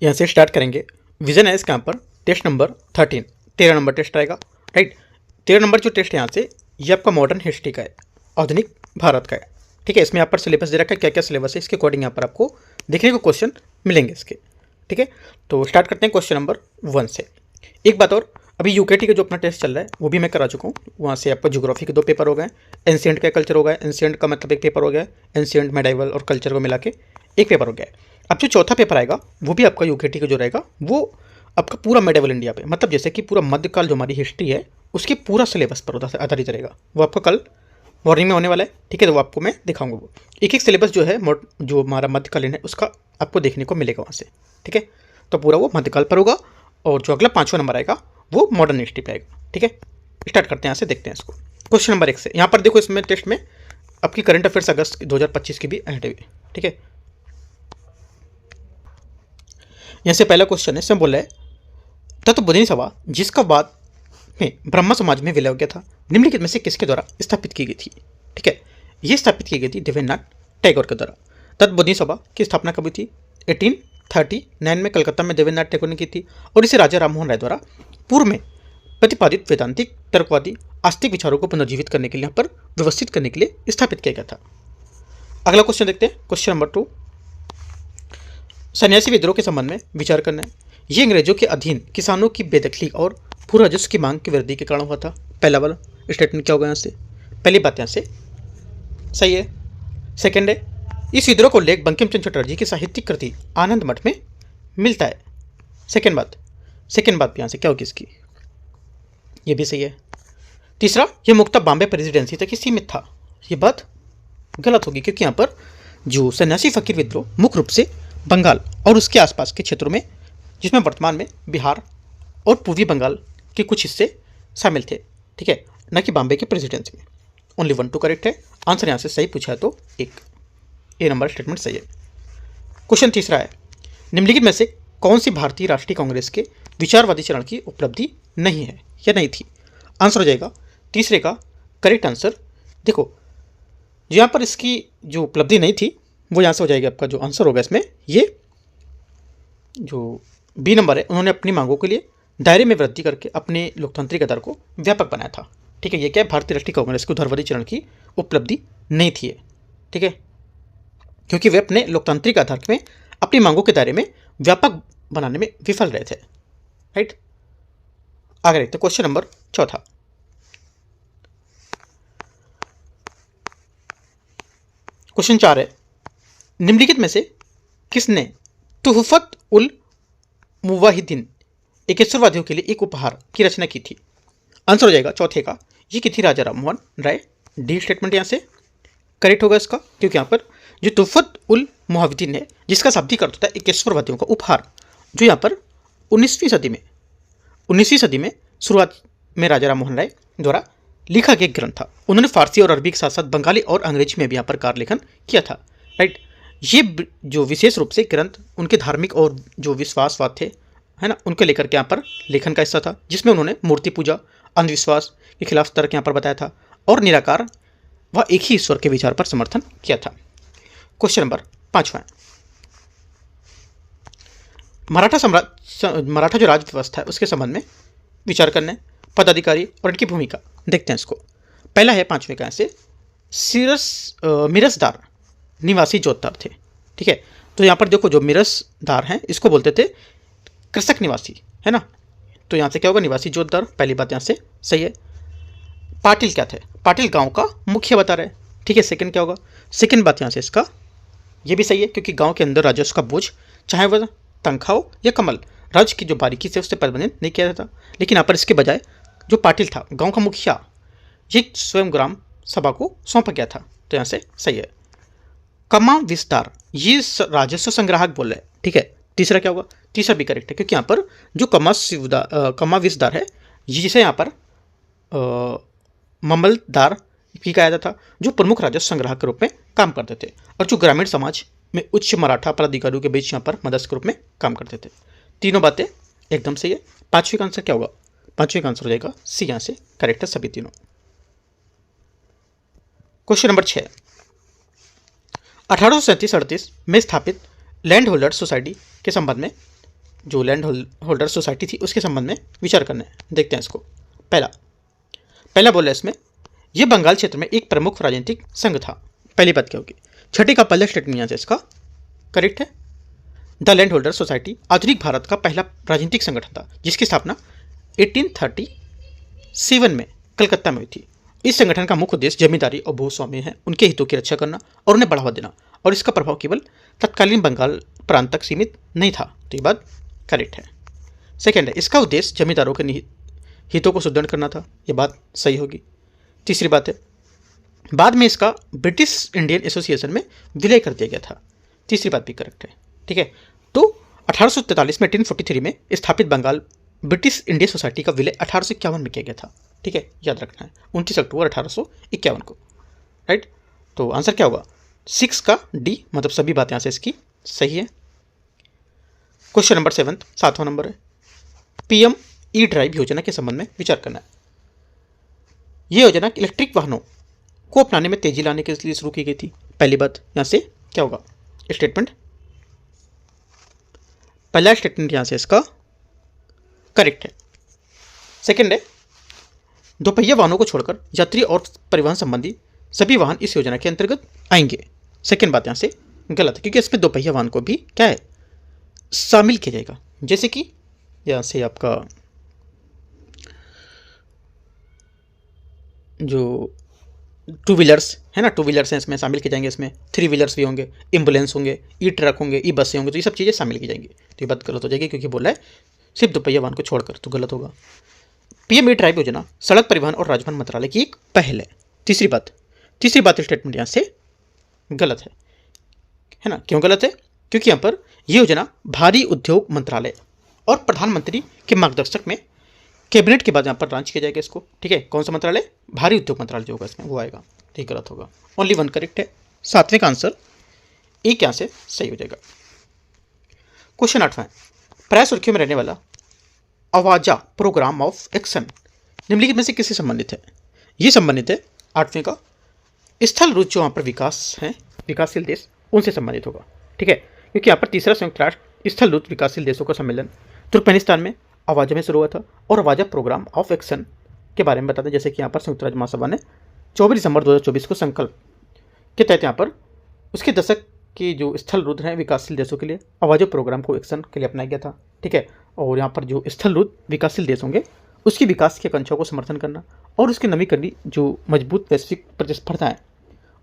यहाँ से स्टार्ट करेंगे। विजन है इसका यहाँ पर टेस्ट नंबर 13, 13 नंबर टेस्ट आएगा, राइट। 13 नंबर जो टेस्ट है यहाँ से ये आपका मॉडर्न हिस्ट्री का है, आधुनिक भारत का है, ठीक है। इसमें यहाँ पर सिलेबस दे रखा है, क्या क्या सिलेबस है इसके अकॉर्डिंग यहाँ पर आपको देखने को क्वेश्चन मिलेंगे इसके, ठीक है। तो स्टार्ट करते हैं क्वेश्चन नंबर 1 से। एक बात और, अभी यूकेटी का जो अपना टेस्ट चल रहा है वो भी मैं करा चुका हूँ। वहाँ से आपका ज्योग्राफी के 2 पेपर हो गए, एंशिएंट का कल्चर हो गया, एंशिएंट का मतलब एक पेपर हो गया, एंशिएंट मेडाइवल और कल्चर को मिला के एक पेपर हो गया है। अब जो चौथा पेपर आएगा वो भी आपका यूकेटी का जो रहेगा वो आपका पूरा मेडाइवल इंडिया पे, मतलब जैसे कि पूरा मध्यकाल जो हमारी हिस्ट्री है उसके पूरा सिलेबस पर आधारित रहेगा। वो आपका कल मॉर्निंग में होने वाला है, ठीक है। तो वो आपको मैं दिखाऊंगा, वो एक एक सिलेबस जो है जो हमारा मध्यकालीन है उसका आपको देखने को मिलेगा वहाँ से, ठीक है। तो पूरा वो मध्यकाल पर होगा और जो अगला 5वां नंबर आएगा वो मॉडर्न हिस्ट्री पे आएगा, ठीक है। स्टार्ट करते हैं यहाँ से, देखते हैं इसको। क्वेश्चन नंबर 1 से यहाँ पर देखो, इसमें टेस्ट में आपकी करंट अफेयर्स अगस्त 2025 की भी ऐड हुई, ठीक है। यहाँ से पहला क्वेश्चन है, इसमें बोला है तत्वबोधिनी सभा जिसका बाद में ब्रह्म समाज में विलय हो गया था, निम्नलिखित में से किसके द्वारा स्थापित की गई थी, ठीक है। ये स्थापित की गई थी देवेंद्रनाथ टैगोर के द्वारा। तत्वबोधिनी सभा की स्थापना कभी थी? 1839 में कलकत्ता में देवेंद्रनाथ टैगोर ने की थी और इसे राजा राममोहन राय द्वारा पूर्व में प्रतिपादित वेदांतिक तर्कवादी आस्तिक विचारों को पुनर्जीवित करने के लिए, यहाँ पर व्यवस्थित करने के लिए स्थापित किया गया था। अगला क्वेश्चन देखते हैं, क्वेश्चन नंबर 2। सन्यासी विद्रोह के संबंध में विचार करना है। ये अंग्रेजों के अधीन किसानों की बेदखली और भू राजस्व की मांग की वृद्धि के कारण हुआ था। पहला वाला स्टेटमेंट क्या होगा यहाँ से? पहली बात यहाँ से सही है। सेकंड है, इस विद्रोह को लेख बंकिम चंद्र चटर्जी की साहित्यिक कृति आनंद मठ में मिलता है। सेकंड बात भी यहाँ से क्या होगी इसकी? ये भी सही है। तीसरा, यह मुक्ता बॉम्बे प्रेसिडेंसी तक ही सीमित था। ये बात गलत होगी, क्योंकि यहाँ पर जो सन्यासी फकीर विद्रोह मुख्य रूप से बंगाल और उसके आसपास के क्षेत्रों में, जिसमें वर्तमान में बिहार और पूर्वी बंगाल के कुछ हिस्से शामिल थे, ठीक है, न कि बॉम्बे के प्रेसिडेंसी में। ओनली 1 2 करेक्ट है। आंसर यहाँ से सही पूछा है तो ए नंबर स्टेटमेंट सही है। क्वेश्चन तीसरा है, निम्नलिखित में से कौन सी भारतीय राष्ट्रीय कांग्रेस के विचारवादी चरण की उपलब्धि नहीं है या नहीं थी? आंसर हो जाएगा तीसरे का करेक्ट आंसर। देखो, यहाँ पर इसकी जो उपलब्धि नहीं थी वो यहाँ से हो जाएगा आपका जो आंसर होगा इसमें, ये जो बी नंबर है, उन्होंने अपनी मांगों के लिए दायरे में वृद्धि करके अपने लोकतांत्रिक आधार को व्यापक बनाया था, ठीक है। ये क्या है? भारतीय राष्ट्रीय कांग्रेस के उदारवादी चरण की उपलब्धि नहीं थी, ठीक है, क्योंकि वे अपने लोकतांत्रिक आधार में अपनी मांगों के दायरे में व्यापक बनाने में विफल रहे थे, राइट। आगे देखते हैं क्वेश्चन नंबर 4। क्वेश्चन 4 है, निम्नलिखित में से किसने तुहफत उल मुवाहिदीन एकेश्वरवादियों के लिए एक उपहार की रचना की थी? आंसर हो जाएगा चौथे का, ये की थी राजा राममोहन राय। डी स्टेटमेंट यहाँ से करेक्ट होगा इसका, क्योंकि यहाँ पर जो तुहफत उल मुवाहिदीन है, जिसका शाब्दिक अर्थ होता है एकेश्वरवादियों का उपहार, जो यहाँ पर 19वीं सदी में शुरुआत में राजा राममोहन राय द्वारा लिखा गया ग्रंथ था। उन्होंने फारसी और अरबी के साथ साथ बंगाली और अंग्रेजी में भी यहाँ पर कार्य लेखन किया था, राइट। ये जो विशेष रूप से ग्रंथ उनके धार्मिक और जो विश्वासवाद थे, है ना, उनके लेकर के यहाँ पर लेखन का हिस्सा था, जिसमें उन्होंने मूर्ति पूजा, अंधविश्वास के खिलाफ तर्क यहाँ पर बताया था और निराकार व एक ही ईश्वर के विचार पर समर्थन किया था। क्वेश्चन नंबर 5 मराठा जो राज व्यवस्था है उसके संबंध में विचार करने, पदाधिकारी और इनकी भूमिका देखते हैं इसको। पहला है 5वें का ऐसे मिरसदार निवासी जोतदार थे, ठीक है। तो यहाँ पर देखो, जो मिरसदार हैं इसको बोलते थे कृषक निवासी, है ना। तो यहाँ से क्या होगा? निवासी जोतदार, पहली बात यहाँ से सही है। पाटिल क्या थे? पाटिल गांव का मुखिया बता रहे हैं, ठीक है। सेकंड क्या होगा? सेकंड बात यहाँ से इसका ये भी सही है, क्योंकि गांव के अंदर राजस्व का बोझ, चाहे वह तनख्वाह या कमल, राज्य की जो बारीकी से उससे प्रबंधित नहीं किया जाता, लेकिन यहाँ पर इसके बजाय जो पाटिल था गांव का मुखिया, ये स्वयं ग्राम सभा को सौंपा गया था, तो यहाँ से सही है। कमा विस्तार, ये राजस्व संग्राहक बोल रहे हैं, ठीक है। तीसरा क्या होगा? तीसरा भी करेक्ट है, क्योंकि यहाँ पर जो कमा विस्तार है, जिसे यहाँ पर ममलदार भी कहा जाता था, जो प्रमुख राजस्व संग्राहक के रूप में काम करते थे और जो ग्रामीण समाज में उच्च मराठा पदाधिकारियों के बीच यहाँ पर मदद के रूप में काम करते थे। तीनों बातें एकदम सही है। 5वें का आंसर क्या होगा? 5वें का आंसर हो जाएगा सी, यहाँ से करेक्ट है सभी तीनों। क्वेश्चन नंबर 6, 1837-38 में स्थापित लैंड होल्डर सोसाइटी के संबंध में जो लैंड होल्डर सोसाइटी थी उसके संबंध में विचार करना है। देखते हैं इसको। पहला बोला इसमें, यह बंगाल क्षेत्र में एक प्रमुख राजनीतिक संघ था। पहली बात क्या होगी? छठे का पहला स्टेटमेंट यहाँ से इसका करेक्ट है। द लैंड होल्डर सोसाइटी आधुनिक भारत का पहला राजनीतिक संगठन था जिसकी स्थापना 1837 में कलकत्ता में हुई थी। इस संगठन का मुख्य उद्देश्य जमींदारी और भूस्वामी है उनके हितों की रक्षा करना और उन्हें बढ़ावा देना, और इसका प्रभाव केवल तत्कालीन बंगाल प्रांत तक सीमित नहीं था। तो ये बात करेक्ट है। सेकेंड है, इसका उद्देश्य जमींदारों के हितों को सुदृढ़ करना था। ये बात सही होगी। तीसरी बात है, बाद में इसका ब्रिटिश इंडियन एसोसिएशन में विलय कर दिया गया था। तीसरी बात भी करेक्ट है। ठीक है, तो 1843 में 1843 में स्थापित बंगाल ब्रिटिश इंडियन सोसाइटी का विलय 1851 में किया गया था। ठीक है, याद रखना है 29 अक्टूबर 1851 को। राइट, तो आंसर क्या होगा? 6 का डी, मतलब सभी बातें यहाँ से इसकी सही है। क्वेश्चन नंबर 7, 7वां नंबर है, पीएम ई ड्राइव योजना के संबंध में विचार करना है। यह योजना इलेक्ट्रिक वाहनों को अपनाने में तेजी लाने के लिए शुरू की गई थी। पहली बात यहाँ से क्या होगा? स्टेटमेंट, पहला स्टेटमेंट यहाँ से इसका करेक्ट है। सेकंड है, दोपहिया वाहनों को छोड़कर यात्री और परिवहन संबंधी सभी वाहन इस योजना के अंतर्गत आएंगे। सेकंड बात यहाँ से गलत है क्योंकि इसमें दोपहिया वाहन को भी क्या है शामिल किया जाएगा। जैसे कि यहाँ से आपका जो टू व्हीलर्स है ना, टू व्हीलर्स हैं इसमें शामिल किए जाएंगे। इसमें 3 व्हीलर्स भी होंगे, एम्बुलेंस होंगे, ई ट्रक होंगे, ई बसें होंगे, तो ये सब चीज़ें शामिल की जाएंगी। तो ये बात गलत हो जाएगी क्योंकि बोला है सिर्फ दोपहिया वाहन को छोड़कर, तो गलत होगा। पीएम ई ड्राइव योजना सड़क परिवहन और राजमार्ग मंत्रालय की एक पहल है। तीसरी बात स्टेटमेंट यहाँ से गलत है ना। क्यों गलत है? क्योंकि यहाँ पर यह योजना भारी उद्योग मंत्रालय और प्रधानमंत्री के मार्गदर्शक में कैबिनेट के बाद यहाँ पर लॉन्च किया जाएगा इसको। ठीक है, कौन सा मंत्रालय? भारी उद्योग मंत्रालय जो होगा इसमें वो आएगा। ठीक, गलत होगा। ओनली 1 करेक्ट है। 7वें का आंसर एक यहाँ से सही हो जाएगा। क्वेश्चन 8वां, प्राय सुर्खियों में रहने वाला आवाजा प्रोग्राम ऑफ एक्शन निम्नलिखित में से किससे संबंधित है? ये संबंधित है 8वें का स्थल रूट जो वहाँ पर विकास है, विकासशील देश, उनसे संबंधित होगा। ठीक है, क्योंकि यहाँ पर तीसरा संयुक्त राष्ट्र स्थल रूट विकासशील देशों का सम्मेलन तुर्कमेनिस्तान में आवाजा में शुरू हुआ था, और आवाजा प्रोग्राम ऑफ एक्शन के बारे में बताते हैं। जैसे कि यहाँ पर संयुक्त राष्ट्र महासभा ने 24 दिसंबर 2024 को संकल्प के तहत यहाँ पर उसके दशक की जो स्थल रूट हैं विकासशील देशों के लिए आवाजा प्रोग्राम को एक्शन के लिए अपनाया गया था। ठीक है, और यहाँ पर जो स्थल रूट विकासशील देश होंगे उसकी विकास की आकांक्षाओं को समर्थन करना और उसकी नवीकरणीय जो मजबूत वैश्विक प्रतिस्पर्धा है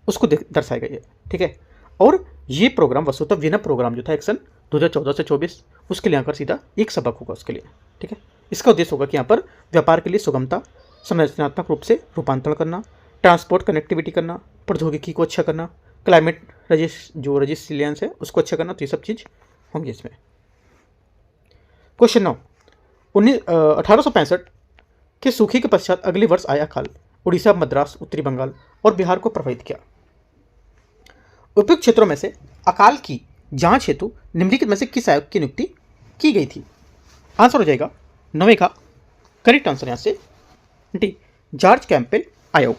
उसको दर्शाया गया है। ठीक है, और ये प्रोग्राम वस्तुतः विना प्रोग्राम जो था एक्शन 2014 से 24 उसके लिए आकर सीधा एक सबक होगा उसके लिए। ठीक है, इसका उद्देश्य होगा कि यहाँ पर व्यापार के लिए सुगमता, संरचनात्मक रूप से रूपांतरण करना, ट्रांसपोर्ट कनेक्टिविटी करना, प्रौद्योगिकी को अच्छा करना, क्लाइमेट रेजिलियंस है उसको अच्छा करना, तो ये सब चीज़ होंगी इसमें। क्वेश्चन 9, 1865 के सूखे के पश्चात अगले वर्ष आया अकाल उड़ीसा, मद्रास, उत्तरी बंगाल और बिहार को प्रभावित किया। उपयुक्त क्षेत्रों में से अकाल की जांच हेतु निम्नलिखित में से किस आयोग की नियुक्ति की गई थी? आंसर हो जाएगा 9वें का करेक्ट आंसर यहाँ से डी, जॉर्ज कैंपेल आयोग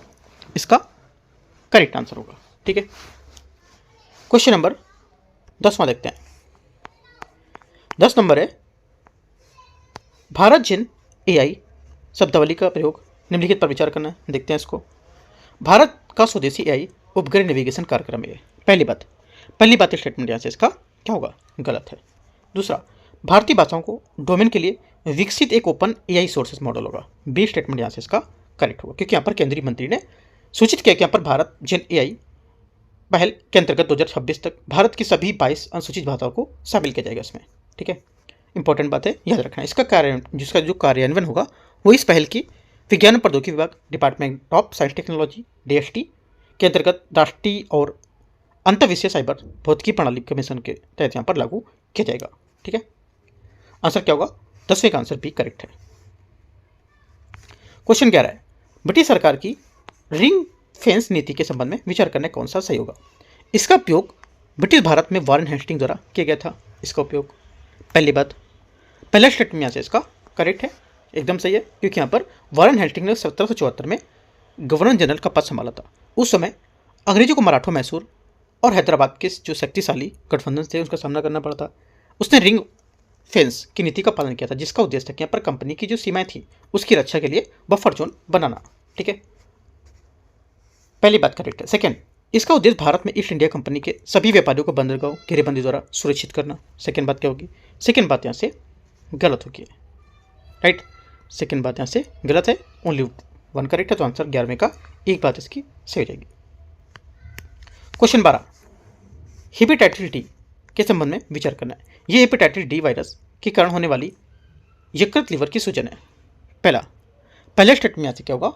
इसका करेक्ट आंसर होगा। ठीक है, क्वेश्चन नंबर 10वां देखते हैं। 10 नंबर है, भारत जिन एआई शब्दावली का प्रयोग निम्नलिखित पर विचार करना है। देखते हैं इसको। भारत का स्वदेशी एआई उपग्रह नेविगेशन कार्यक्रम है। पहली बात स्टेटमेंट यहाँ से इसका क्या होगा? गलत है। दूसरा, भारतीय भाषाओं को डोमेन के लिए विकसित एक ओपन एआई सोर्सेस मॉडल होगा। बी स्टेटमेंट यहाँ से इसका करेक्ट होगा क्योंकि यहाँ पर केंद्रीय मंत्री ने सूचित किया कि यहाँ पर भारत जिन एआई पहल के अंतर्गत 2026 तक भारत की सभी 22 अनुसूचित भाषाओं को शामिल किया जाएगा इसमें। ठीक है, इंपॉर्टेंट बात है, याद रखना है। जिसका जो कार्यान्वयन होगा वो इस पहल की विज्ञान प्रौद्योगिकी विभाग, department of science technology DST के अंतर्गत राष्ट्रीय और अंतर्विषय साइबर भौतिकी प्रणाली कमीशन के तहत यहाँ पर लागू किया जाएगा। ठीक है, आंसर क्या होगा? 10वें का आंसर भी करेक्ट है। क्वेश्चन 11 है, ब्रिटिश सरकार की रिंग फेंस नीति के संबंध में विचार करने कौन सा सही होगा? इसका उपयोग ब्रिटिश भारत में वारेन हेस्टिंग द्वारा किया गया था। इसका उपयोग पहला स्टेटमेंट यहाँ से इसका करेक्ट है, एकदम सही है क्योंकि यहाँ पर वारेन हेस्टिंग ने 1774 में गवर्नर जनरल का पद संभाला था। उस समय अंग्रेजों को मराठों, मैसूर और हैदराबाद के जो शक्तिशाली गठबंधन थे उसका सामना करना पड़ा था। उसने रिंग फेंस की नीति का पालन किया था, जिसका उद्देश्य था कि यहाँ पर कंपनी की जो सीमाएं थी उसकी रक्षा के लिए बफर जोन बनाना। ठीक है, पहली बात करेक्ट है। सेकेंड, इसका उद्देश्य भारत में ईस्ट इंडिया कंपनी के सभी व्यापारियों को बंदरगाहों घेरेबंदी द्वारा सुरक्षित करना। सेकेंड बात क्या होगी? सेकेंड बात यहाँ से गलत होगी, राइट। सेकेंड बात यहाँ से गलत है, ओनली वन करेक्ट है, तो आंसर 11वें का एक बात इसकी सही हो जाएगी। क्वेश्चन 12, हेपेटाइटिस डी के संबंध में विचार करना है। ये हेपेटाइटिस डी वायरस के कारण होने वाली यकृत लीवर की सूजन है। पहला स्टेटमेंट यहाँ से क्या होगा?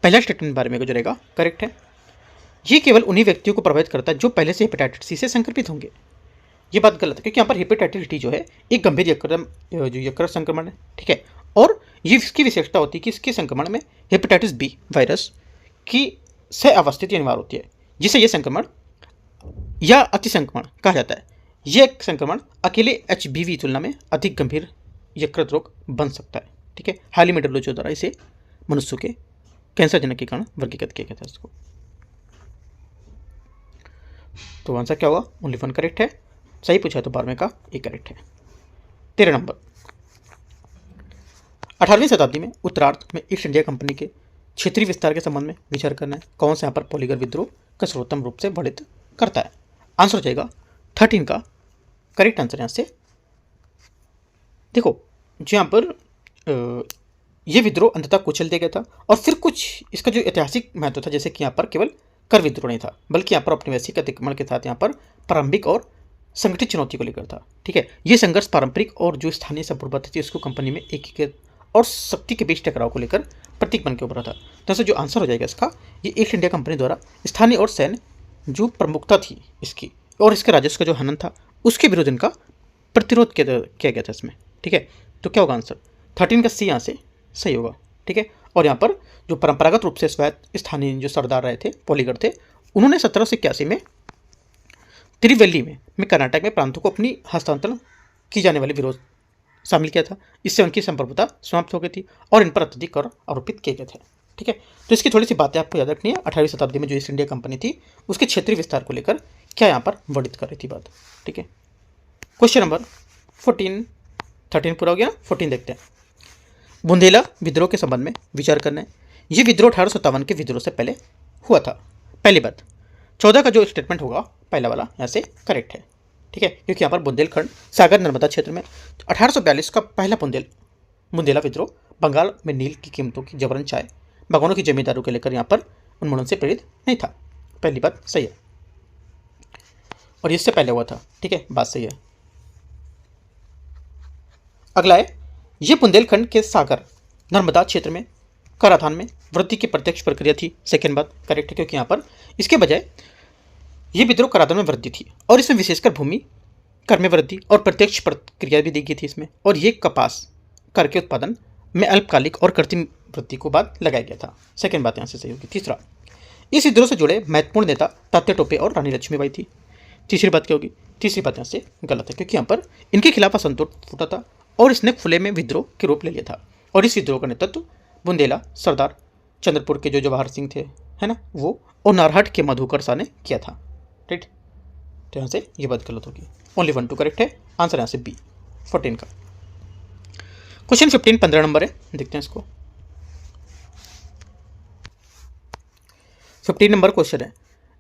पहला स्टेटमेंट बारे में गुजरेगा करेक्ट है। ये केवल उन्हीं व्यक्तियों को प्रभावित करता है जो पहले से हेपेटाइटिस सी से संक्रमित होंगे। ये बात गलत है, क्योंकि यहाँ पर हेपेटाइटिस डी जो है एक गंभीर यकृत संक्रमण है। ठीक है, और ये इसकी विशेषता होती है कि इसके संक्रमण में हेपेटाइटिस बी वायरस की सह अवस्थिति अनिवार्य होती है, जिसे यह संक्रमण या अति संक्रमण कहा जाता है। यह संक्रमण अकेले एचबीवी तुलना में अधिक गंभीर यकृत रोग बन सकता है। ठीक है, हाल ही में WHO द्वारा इसे मनुष्यों के कैंसर जनक के कारण वर्गीकृत किया गया था इसको। तो आंसर क्या होगा? ओनली वन करेक्ट है, सही पूछा तो 12वें का एक करेक्ट है। 13 नंबर, 18वीं शताब्दी में उत्तरार्ध में ईस्ट इंडिया कंपनी के क्षेत्रीय विस्तार के संबंध में विचार करना है। कौन से यहाँ पर पॉलीगर विद्रोह का सर्वोत्तम रूप से वर्णित करता है? आंसर हो जाएगा 13 का करेक्ट आंसर। यहाँ से देखो, जो यहाँ पर यह विद्रोह अंततः कुचल दिया गया था, और फिर कुछ इसका जो ऐतिहासिक महत्व था, जैसे कि यहाँ पर केवल कर विद्रोह नहीं था, बल्कि यहाँ पर औपनिवेशिक अतिक्रमण के साथ यहाँ पर प्रारंभिक और संगठित चुनौती को लेकर था। ठीक है, ये संघर्ष पारंपरिक और जो स्थानीय संप्रभुता थी उसको कंपनी में एकीकृत और शक्ति के बीच टकराव को लेकर प्रतीक बन के उभरा था। तो ऐसे जो आंसर हो जाएगा इसका, ये ईस्ट इंडिया कंपनी द्वारा स्थानीय और सैन्य जो प्रमुखता थी इसकी और इसके राजस्व का जो हनन था उसके विरुद्ध इनका प्रतिरोध किया गया था इसमें। ठीक है, तो क्या होगा आंसर? 13 का सी यहाँ से सही होगा। ठीक है, और यहाँ पर जो परंपरागत रूप से स्वायत्त स्थानीय जो सरदार रहे थे, पॉलीगर थे, उन्होंने 1781 में तिरुवल्ली में कर्नाटक में प्रांतों को अपनी हस्तांतरण की जाने वाली विरोध शामिल किया था। इससे उनकी संप्रभुता समाप्त हो गई थी और इन पर अत्यधिक कर आरोपित किए गए थे। ठीक है, तो इसकी थोड़ी सी बातें आपको याद रखनी है। 18वीं शताब्दी में जो ईस्ट इंडिया कंपनी थी उसके क्षेत्रीय विस्तार को लेकर क्या यहाँ पर वर्णित कर रही थी बात। ठीक है, क्वेश्चन नंबर 14, 13 पूरा हो गया, 14 देखते हैं। बुंदेला विद्रोह के संबंध में विचार करना है। ये विद्रोह 1857 के विद्रोह से पहले हुआ था। पहली बात, 14 का जो स्टेटमेंट होगा पहला वाला यहाँ से करेक्ट है। ठीक है, क्योंकि यहाँ पर बुंदेलखंड सागर नर्मदा क्षेत्र में 1842 का पहला बुंदेला विद्रोह बंगाल में नील की कीमतों की जबरन चाय बागानों की जमींदारों के लेकर यहाँ पर उन्मूलन से प्रेरित नहीं था। पहली बात सही है, और इससे पहले हुआ था। ठीक है, बात सही है। अगला है, ये बुंदेलखंड के सागर नर्मदा क्षेत्र में कराधान में वृद्धि की प्रत्यक्ष प्रक्रिया थी। सेकेंड बात करेक्ट है, क्योंकि यहाँ पर इसके बजाय ये विद्रोह कराधान में वृद्धि थी और इसमें विशेषकर भूमि कर में वृद्धि और प्रत्यक्ष प्रक्रिया भी दी गई थी इसमें, और ये कपास कर के उत्पादन में अल्पकालिक और कृत्रिम वृद्धि को बाद लगाया गया था। सेकेंड बात यहाँ से सही होगी। तीसरा, इस विद्रोह से जुड़े महत्वपूर्ण नेता तात्या टोपे और रानी लक्ष्मीबाई थी। तीसरी बात क्या होगी? तीसरी बात यहाँ से गलत है, क्योंकि यहाँ पर इनके खिलाफ असंतोष फूटा था और इसने खुले में विद्रोह के रूप ले लिया था, और इस विद्रोह का नेतृत्व बुंदेला सरदार चंद्रपुर के जो जवाहर सिंह थे, है ना, वो, और नारहट के मधुकर शाह ने किया था। राइट, तो यहाँ से ये बात गलत होगी। ओनली 1 2 करेक्ट है, आंसर यहाँ से बी 14 का। क्वेश्चन 15 15 नंबर है, देखते हैं इसको। 15 नंबर क्वेश्चन है,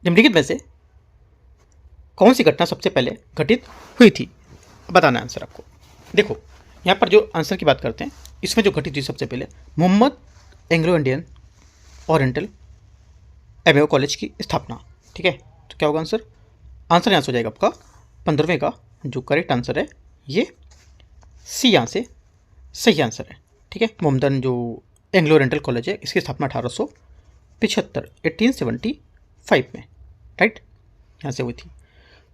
निम्नलिखित में से कौन सी घटना सबसे पहले घटित हुई थी? बताना आंसर आपको। देखो, यहाँ पर जो आंसर की बात करते हैं, इसमें जो घटित हुई सबसे पहले Mohammad Anglo Indian Oriental MAO college की स्थापना। ठीक है, तो क्या होगा आंसर? आंसर यहाँ से हो जाएगा आपका 15वें का जो करेक्ट आंसर है ये सी यहाँ से सही आंसर है। ठीक है, मोहम्मदन जो एंग्लो ओरिएंटल कॉलेज है इसकी स्थापना 1875 में, राइट, यहाँ से हुई थी।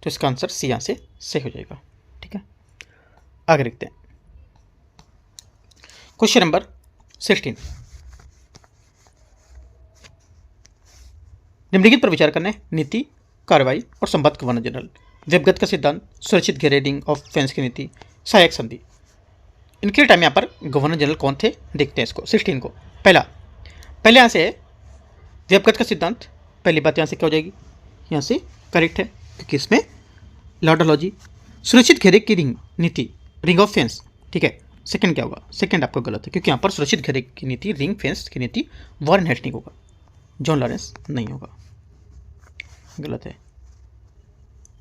तो इसका आंसर सी यहाँ से सही हो जाएगा। ठीक है, आगे देखते हैं। क्वेश्चन नंबर 16, निम्नलिखित पर विचार करना है। नीति, कार्रवाई और संबद्ध गवर्नर जनरल, वेबगत का सिद्धांत, सुरक्षित घेरेडिंग ऑफ फेंस की नीति, सहायक संधि। इनके टाइम यहाँ पर गवर्नर जनरल कौन थे? देखते हैं इसको 16 को। पहले यहाँ से है वेबगत का सिद्धांत। पहली बात यहाँ से क्या हो जाएगी? यहाँ से करेक्ट है, क्योंकि इसमें लॉर्डोलॉजी सुरक्षित घेरे की रिंग नीति, रिंग ऑफ फेंस, ठीक है। सेकंड क्या होगा? सेकंड आपका गलत है, क्योंकि यहाँ पर सुरक्षित घेरे की नीति, रिंग फेंस की नीति वॉरेन हेस्टिंग होगा, जॉन लॉरेंस नहीं होगा, गलत है।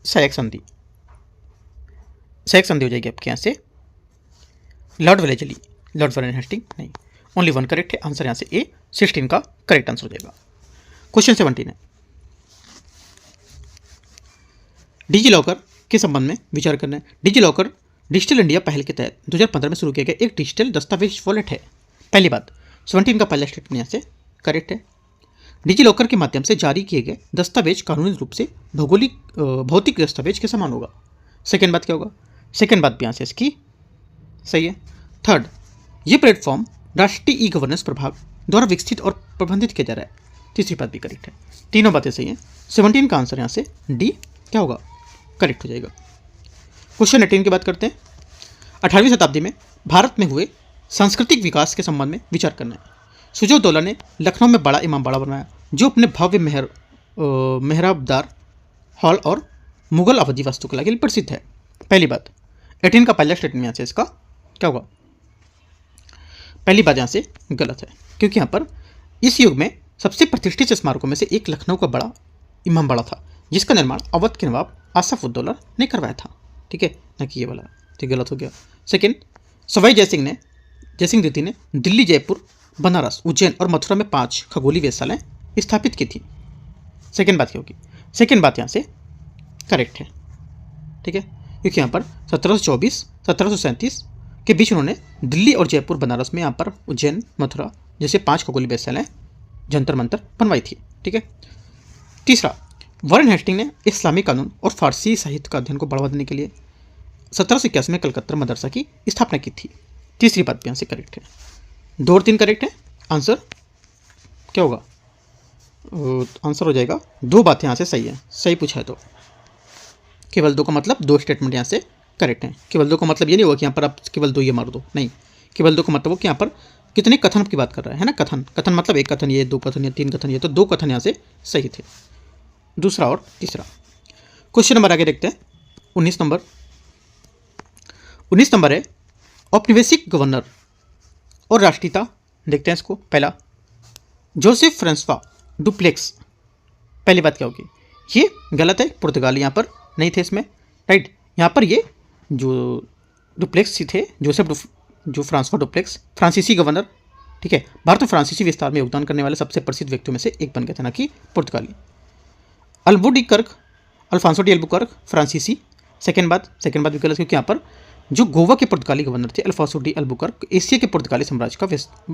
सहायक संधि, सहायक संधि हो जाएगी आपके यहाँ से lord Wellesley, lord Warren Hasting नहीं। ओनली वन करेक्ट है आंसर, यहाँ से ए 16 का करेक्ट आंसर हो जाएगा। क्वेश्चन 17 है, डिजी लॉकर के संबंध में विचार करना है। डिजी लॉकर डिजिटल इंडिया पहल के तहत 2015 में शुरू किया गया एक डिजिटल दस्तावेज वॉलेट है। पहली बात, 17 का पहला स्टेटमेंट यहाँ से करेक्ट है। डिजी लॉकर के माध्यम से जारी किए गए दस्तावेज कानूनी रूप से भौतिक दस्तावेज के समान होगा। सेकेंड बात क्या होगा? सेकेंड बात भी यहाँ से इसकी सही है। थर्ड, ये प्लेटफॉर्म राष्ट्रीय ई गवर्नेंस प्रभाग द्वारा विकसित और प्रबंधित किया जा रहा है। तीसरी बात भी करेक्ट है, तीनों बातें सही हैं। 17 का आंसर यहाँ से डी क्या होगा? करेक्ट हो जाएगा। क्वेश्चन 18 की बात करते हैं। 18वीं शताब्दी में भारत में हुए सांस्कृतिक विकास के संबंध में विचार करना है। सुजोदौला ने लखनऊ में बड़ा इमामबाड़ा बनाया, जो अपने भव्य मेहराबदार हॉल और मुगल अवधि वास्तुकला के लिए प्रसिद्ध है। पहली बात, 18 का पहला स्टेटमेंट यहाँ से इसका क्या होगा? पहली बात यहाँ से गलत है, क्योंकि यहाँ पर इस युग में सबसे प्रतिष्ठित स्मारकों में से एक लखनऊ का बड़ा इमामबाड़ा था, जिसका निर्माण अवध के नवाब आसफ उद दौला ने करवाया था, ठीक है, न कि ये वाला, तो गलत हो गया। सेकेंड, सवाई जयसिंह द्वितीय ने दिल्ली, जयपुर, बनारस, उज्जैन और मथुरा में 5 खगोलीय वेधशालाएं स्थापित की थी। सेकेंड बात क्या होगी? सेकेंड बात यहाँ से करेक्ट है, ठीक है, क्योंकि यहाँ पर 1724 1737 के बीच उन्होंने दिल्ली और जयपुर, बनारस में यहाँ पर उज्जैन, मथुरा जैसे 5 खगोलीय वेधशालाएं जंतर मंतर बनवाई थी, ठीक है। तीसरा, वॉरेन हेस्टिंग ने इस्लामी कानून और फारसी साहित्य का अध्ययन को बढ़ावा देने के लिए 1781 में कलकत्ता मदरसा की स्थापना की थी। तीसरी बात भी यहाँ से करेक्ट है। 2 और 3 करेक्ट है, आंसर क्या होगा? आंसर हो जाएगा 2 बातें यहाँ से सही है, सही पूछा है तो। केवल 2 का मतलब 2 स्टेटमेंट यहाँ से करेक्ट है। केवल 2 का मतलब ये नहीं होगा कि यहाँ पर आप केवल 2 ये मार दो, नहीं। केवल 2 का मतलब हो कि यहाँ पर कितने कथन की बात कर रहा है ना, कथन मतलब एक कथन ये, 2 कथन ये, 3 कथन ये, तो 2 कथन यहाँ से सही थे, दूसरा और तीसरा। क्वेश्चन नंबर आगे देखते हैं। 19 नंबर है औपनिवेशिक गवर्नर और राष्ट्रीयता। देखते हैं इसको। पहला, जोसेफ फ्रांसवा डुप्लेक्स। पहली बात क्या होगी? ये गलत है, पुर्तगाली यहाँ पर नहीं थे इसमें, राइट। यहाँ पर ये जो डुप्लेक्स थे, जो फ्रांसवा डुप्लेक्स फ्रांसीसी गवर्नर, ठीक है, भारत में फ्रांसीसी विस्तार में योगदान करने वाले सबसे प्रसिद्ध व्यक्तियों में से एक बन गए थे, ना कि पुर्तगाली। अल्फांसो डी अल्बुकर्क फ्रांसीसी। सेकेंड बात भी गलत, क्योंकि यहाँ पर जो गोवा के पुर्तगाली गवर्नर थे अल्फांसो डी अल्बुकर्क एशिया के पुर्तगाली साम्राज्य का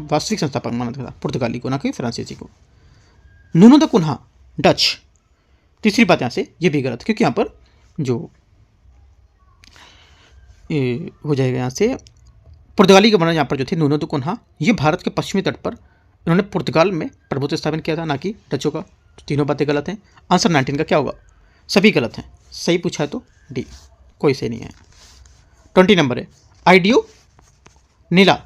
वास्तविक संस्थापक माना था, पुर्तगाली को, ना कि फ्रांसीसी को। Nuno da Cunha Dutch. तीसरी बात यहाँ से ये भी गलत, क्योंकि यहाँ पर जो हो जाएगा यहाँ से पुर्तगाली गवर्नर यहाँ पर जो थे नूनो द कुन्हा, ये भारत के पश्चिमी तट पर इन्होंने पुर्तगाल में प्रभुत्व स्थापन किया था, ना कि डचों का। तीनों बातें गलत हैं। आंसर 19 का क्या होगा? सभी गलत हैं, सही पूछा है तो डी, कोई सही नहीं है। 20 नंबर है आइडियो नीला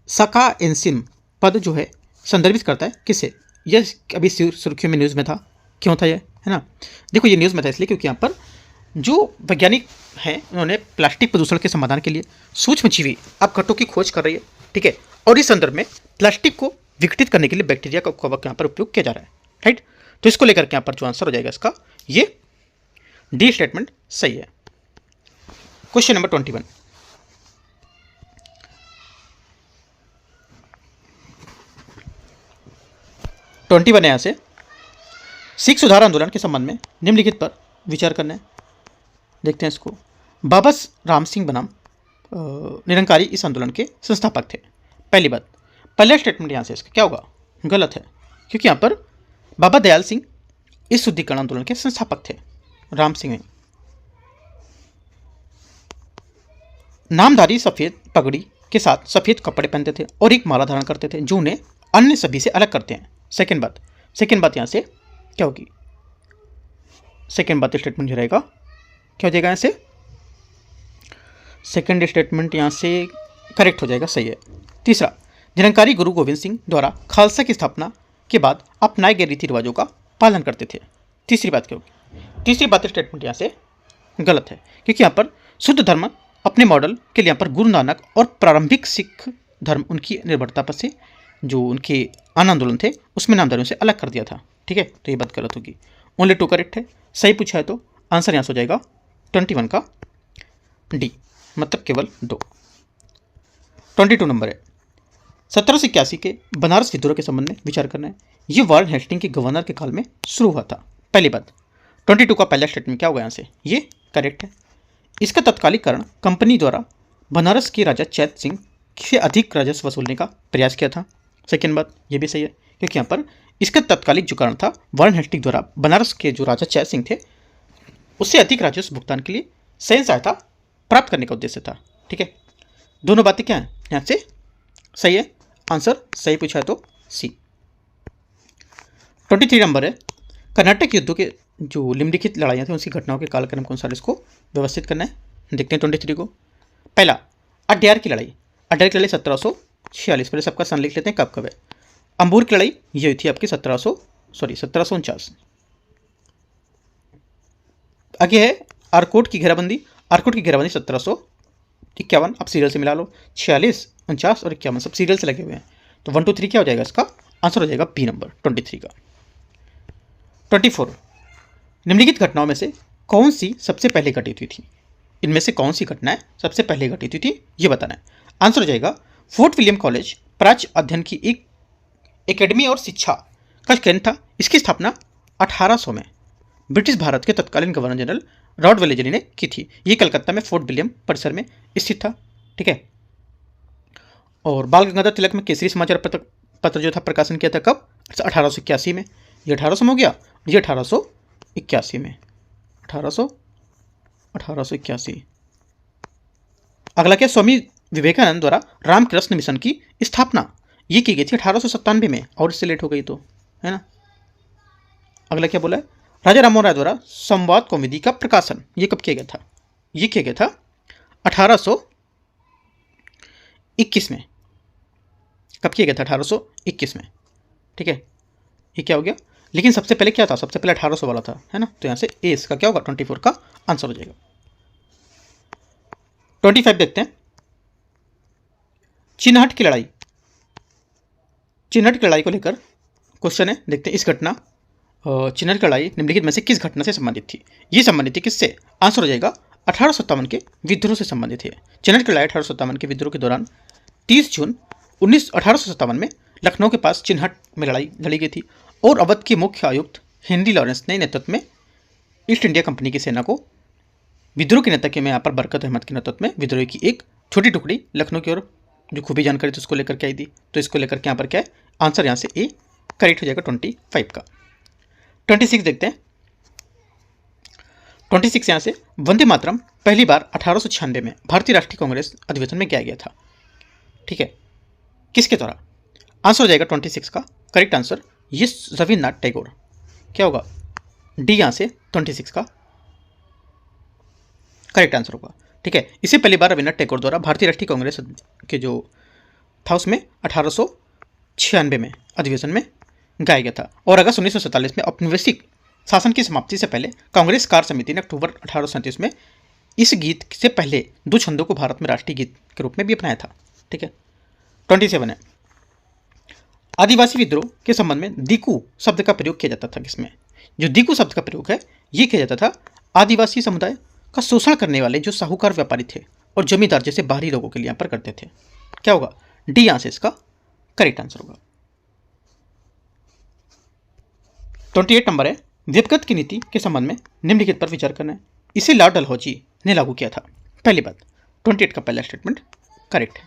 सका एंसिम पद जो है संदर्भित करता है किसे? यह अभी सुर्खियों में न्यूज़ में था, क्यों था ये, है ना? देखो ये न्यूज़ में था इसलिए क्योंकि यहाँ पर जो वैज्ञानिक हैं उन्होंने प्लास्टिक प्रदूषण के समाधान के लिए सूक्ष्मजीवी अपघटों की खोज कर रही है, ठीक है, और इस संदर्भ में प्लास्टिक को विघटित करने के लिए बैक्टीरिया का यहाँ पर उपयोग किया जा रहा है, राइट। तो इसको लेकर के यहाँ पर जो आंसर हो जाएगा इसका ये डी स्टेटमेंट सही है। Question number 21। है यहाँ से सिख सुधार आंदोलन के संबंध में निम्नलिखित पर विचार करना है। देखते हैं इसको। बाबा राम सिंह बनाम निरंकारी इस आंदोलन के संस्थापक थे। पहली बात, पहला स्टेटमेंट यहाँ से इसका क्या होगा? गलत है, क्योंकि यहाँ पर बाबा दयाल सिंह इस शुद्धिकरण आंदोलन के संस्थापक थे। राम सिंह नामधारी सफ़ेद पगड़ी के साथ सफ़ेद कपड़े पहनते थे और एक माला धारण करते थे जो उन्हें अन्य सभी से अलग करते हैं। सेकेंड बात यहाँ से क्या होगी? सेकेंड बात स्टेटमेंट जो रहेगा क्या हो जाएगा यहाँ से? सेकेंड स्टेटमेंट यहाँ से करेक्ट हो जाएगा, सही है। तीसरा, निरंकारी गुरु गोविंद सिंह द्वारा खालसा की स्थापना के बाद अपनाए गए रीति रिवाजों का पालन करते थे। तीसरी बात क्या होगी? तीसरी बात स्टेटमेंट यहाँ से गलत है, क्योंकि यहाँ पर शुद्ध धर्म अपने मॉडल के लिए यहाँ पर गुरु नानक और प्रारंभिक सिख धर्म उनकी निर्भरता पर से जो उनके आन आंदोलन थे उसमें नामधारियों से अलग कर दिया था। ठीक है, तो ये बात गलत होगी। ओनली 2 करेक्ट है। सही पूछा है तो आंसर यहाँ से हो जाएगा 21 का डी, मतलब केवल 2। 22 नंबर है 1781 के बनारस विद्रोह के संबंध में विचार करना है। ये वारेन हेस्टिंग के गवर्नर के काल में शुरू हुआ था। पहली बात 22 का पहला स्टेटमेंट क्या होगा यहाँ से, ये करेक्ट है। इसका तत्कालीकरण कंपनी द्वारा बनारस के राजा चैत सिंह से अधिक राजस्व वसूलने का प्रयास किया था। सेकेंड बात ये भी सही है, क्योंकि यहाँ पर इसका तत्कालिक जो कारण था वारेन हेस्टिंग द्वारा बनारस के जो राजा चैत सिंह थे उससे अधिक राजस्व भुगतान के लिए सैन्य सहायता प्राप्त करने का उद्देश्य था। ठीक है, दोनों बातें क्या हैं यहाँ से सही है। आंसर सही पूछा है तो सी। 23 नंबर है कर्नाटक युद्धों के जो निम्नलिखित लड़ाइयाँ थी उसकी घटनाओं के कालक्रम के अनुसार इसको व्यवस्थित करना है। देखते हैं 23 को। पहला अड्यार की लड़ाई। अड्यार की लड़ाई 1746, पहले सबका सन लिख लेते हैं कब कब है। अंबूर की लड़ाई ये हुई थी आपकी 1749। आगे है आरकोट की घेराबंदी। आरकोट की घेराबंदी 1751। अब सीरियल से मिला लो, 46, 49 और 51 सब सीरियल से लगे हुए हैं, तो 1 2 3 क्या हो जाएगा, इसका आंसर हो जाएगा बी नंबर 23 का। 24 निम्नलिखित घटनाओं में से कौन सी सबसे पहले घटित हुई थी। इनमें से कौन सी घटनाएं सबसे पहले घटित हुई थी ये बताना है। आंसर हो जाएगा फोर्ट विलियम कॉलेज प्राच्य अध्ययन की एक एकेडमी और शिक्षा का केंद्र था। इसकी स्थापना 1800 में ब्रिटिश भारत के तत्कालीन गवर्नर जनरल लॉर्ड वेलेस्ली ने की थी। ये कलकत्ता में फोर्ट विलियम परिसर में स्थित था। ठीक है, और बाल गंगाधर तिलक में केसरी समाचार पत्र जो था प्रकाशन किया था कब, 1881 में। ये 1800 में हो गया, ये 1881 में। 1881। अगला क्या, स्वामी विवेकानंद द्वारा रामकृष्ण मिशन की स्थापना ये की गई थी 1897 में, और इससे लेट हो गई तो है ना। अगला क्या बोला है, राजा राममोहन राय द्वारा संवाद कौमुदी का प्रकाशन ये कब किया गया था, ये किया गया था 1821 में। कब किया गया था, 1821 में। ठीक है, ये क्या हो गया, लेकिन सबसे पहले क्या था, सबसे पहले 1800 वाला था, है ना, तो यहाँ से ए इसका क्या होगा 24 का आंसर हो जाएगा। 25 देखते हैं, चिन्हट की लड़ाई। चिन्हट की लड़ाई को लेकर क्वेश्चन है, देखते हैं इस घटना चिन्हट की लड़ाई निम्नलिखित में से किस घटना से संबंधित थी। ये संबंधित थी किससे, आंसर हो जाएगा 1857 के विद्रोह से संबंधित है। चिन्हट की लड़ाई 1857 के विद्रोह के दौरान 30 जून 1857 में लखनऊ के पास चिन्हट में लड़ाई लड़ी गई थी, और अवध के मुख्य आयुक्त हेनरी लॉरेंस ने नेतृत्व में ईस्ट इंडिया कंपनी की सेना को विद्रोह के नेता के में यहाँ पर बरकत अहमद के नेतृत्व में विद्रोह की एक छोटी टुकड़ी लखनऊ की ओर जो खूबी जानकारी थी उसको लेकर के आई थी। तो इसको लेकर के यहाँ पर क्या है, आंसर यहाँ से ए करेक्ट हो जाएगा 25 का। 26 देखते हैं, 26 यहाँ से वंदे मातरम पहली बार 1896 में भारतीय राष्ट्रीय कांग्रेस अधिवेशन में गाया गया था। ठीक है, किसके द्वारा, आंसर हो जाएगा 26 का करेक्ट आंसर ये रविन्द्रनाथ टैगोर। क्या होगा, डी यहाँ से 26 का करेक्ट आंसर होगा। ठीक है, इसे पहली बार रविन्द्रनाथ टैगोर द्वारा भारतीय राष्ट्रीय कांग्रेस के जो था उसमें 1896 में अधिवेशन में गाया गया था। और अगस्त 1947 में औपनिवेशिक शासन की समाप्ति से पहले कांग्रेस कार्य समिति ने अक्टूबर 1837 में इस गीत से पहले 2 छंदों को भारत में राष्ट्रीय गीत के रूप में भी अपनाया था। ठीक है, 27 है, आदिवासी विद्रोह के संबंध में दीकू शब्द का प्रयोग किया जाता था। किसमें, जो दीकू शब्द का प्रयोग है ये किया जाता था आदिवासी समुदाय का शोषण करने वाले जो साहूकार व्यापारी थे और जमींदार जैसे बाहरी लोगों के लिए यहाँ पर करते थे। क्या होगा, डी यहाँ से इसका करेक्ट आंसर होगा। 28 नंबर है, व्यक्तिगत की नीति के संबंध में निम्नलिखित पर विचार करना है। इसे लॉर्ड डलहौजी ने लागू किया था। पहली बात 28 का पहला स्टेटमेंट करेक्ट है।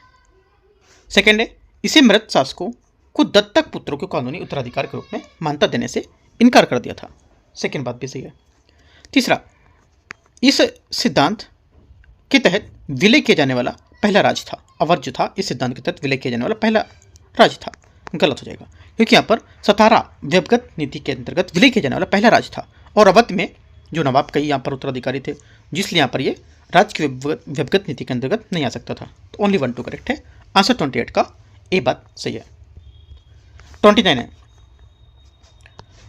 सेकेंड है, इसे मृत शासकों को दत्तक पुत्रों के कानूनी उत्तराधिकार के रूप में मान्यता देने से इनकार कर दिया था। सेकेंड बात भी सही है। तीसरा, इस सिद्धांत के तहत विलय किया जाने वाला पहला राज्य था। अवध जो था इस सिद्धांत के तहत विलय किया जाने वाला पहला राज्य था। गलत हो जाएगा, क्योंकि यहाँ पर सतारा व्यक्तिगत नीति के अंतर्गत विलय किया जाने वाला पहला राज्य था, और अवध में जो नवाब कई यहाँ पर उत्तराधिकारी थे, जिसलिए यहाँ पर ये राज्य की व्यक्तिगत नीति के अंतर्गत नहीं आ सकता था। तो ओनली 1 2 करेक्ट है, आंसर 28 का ए बात सही है। 29 है,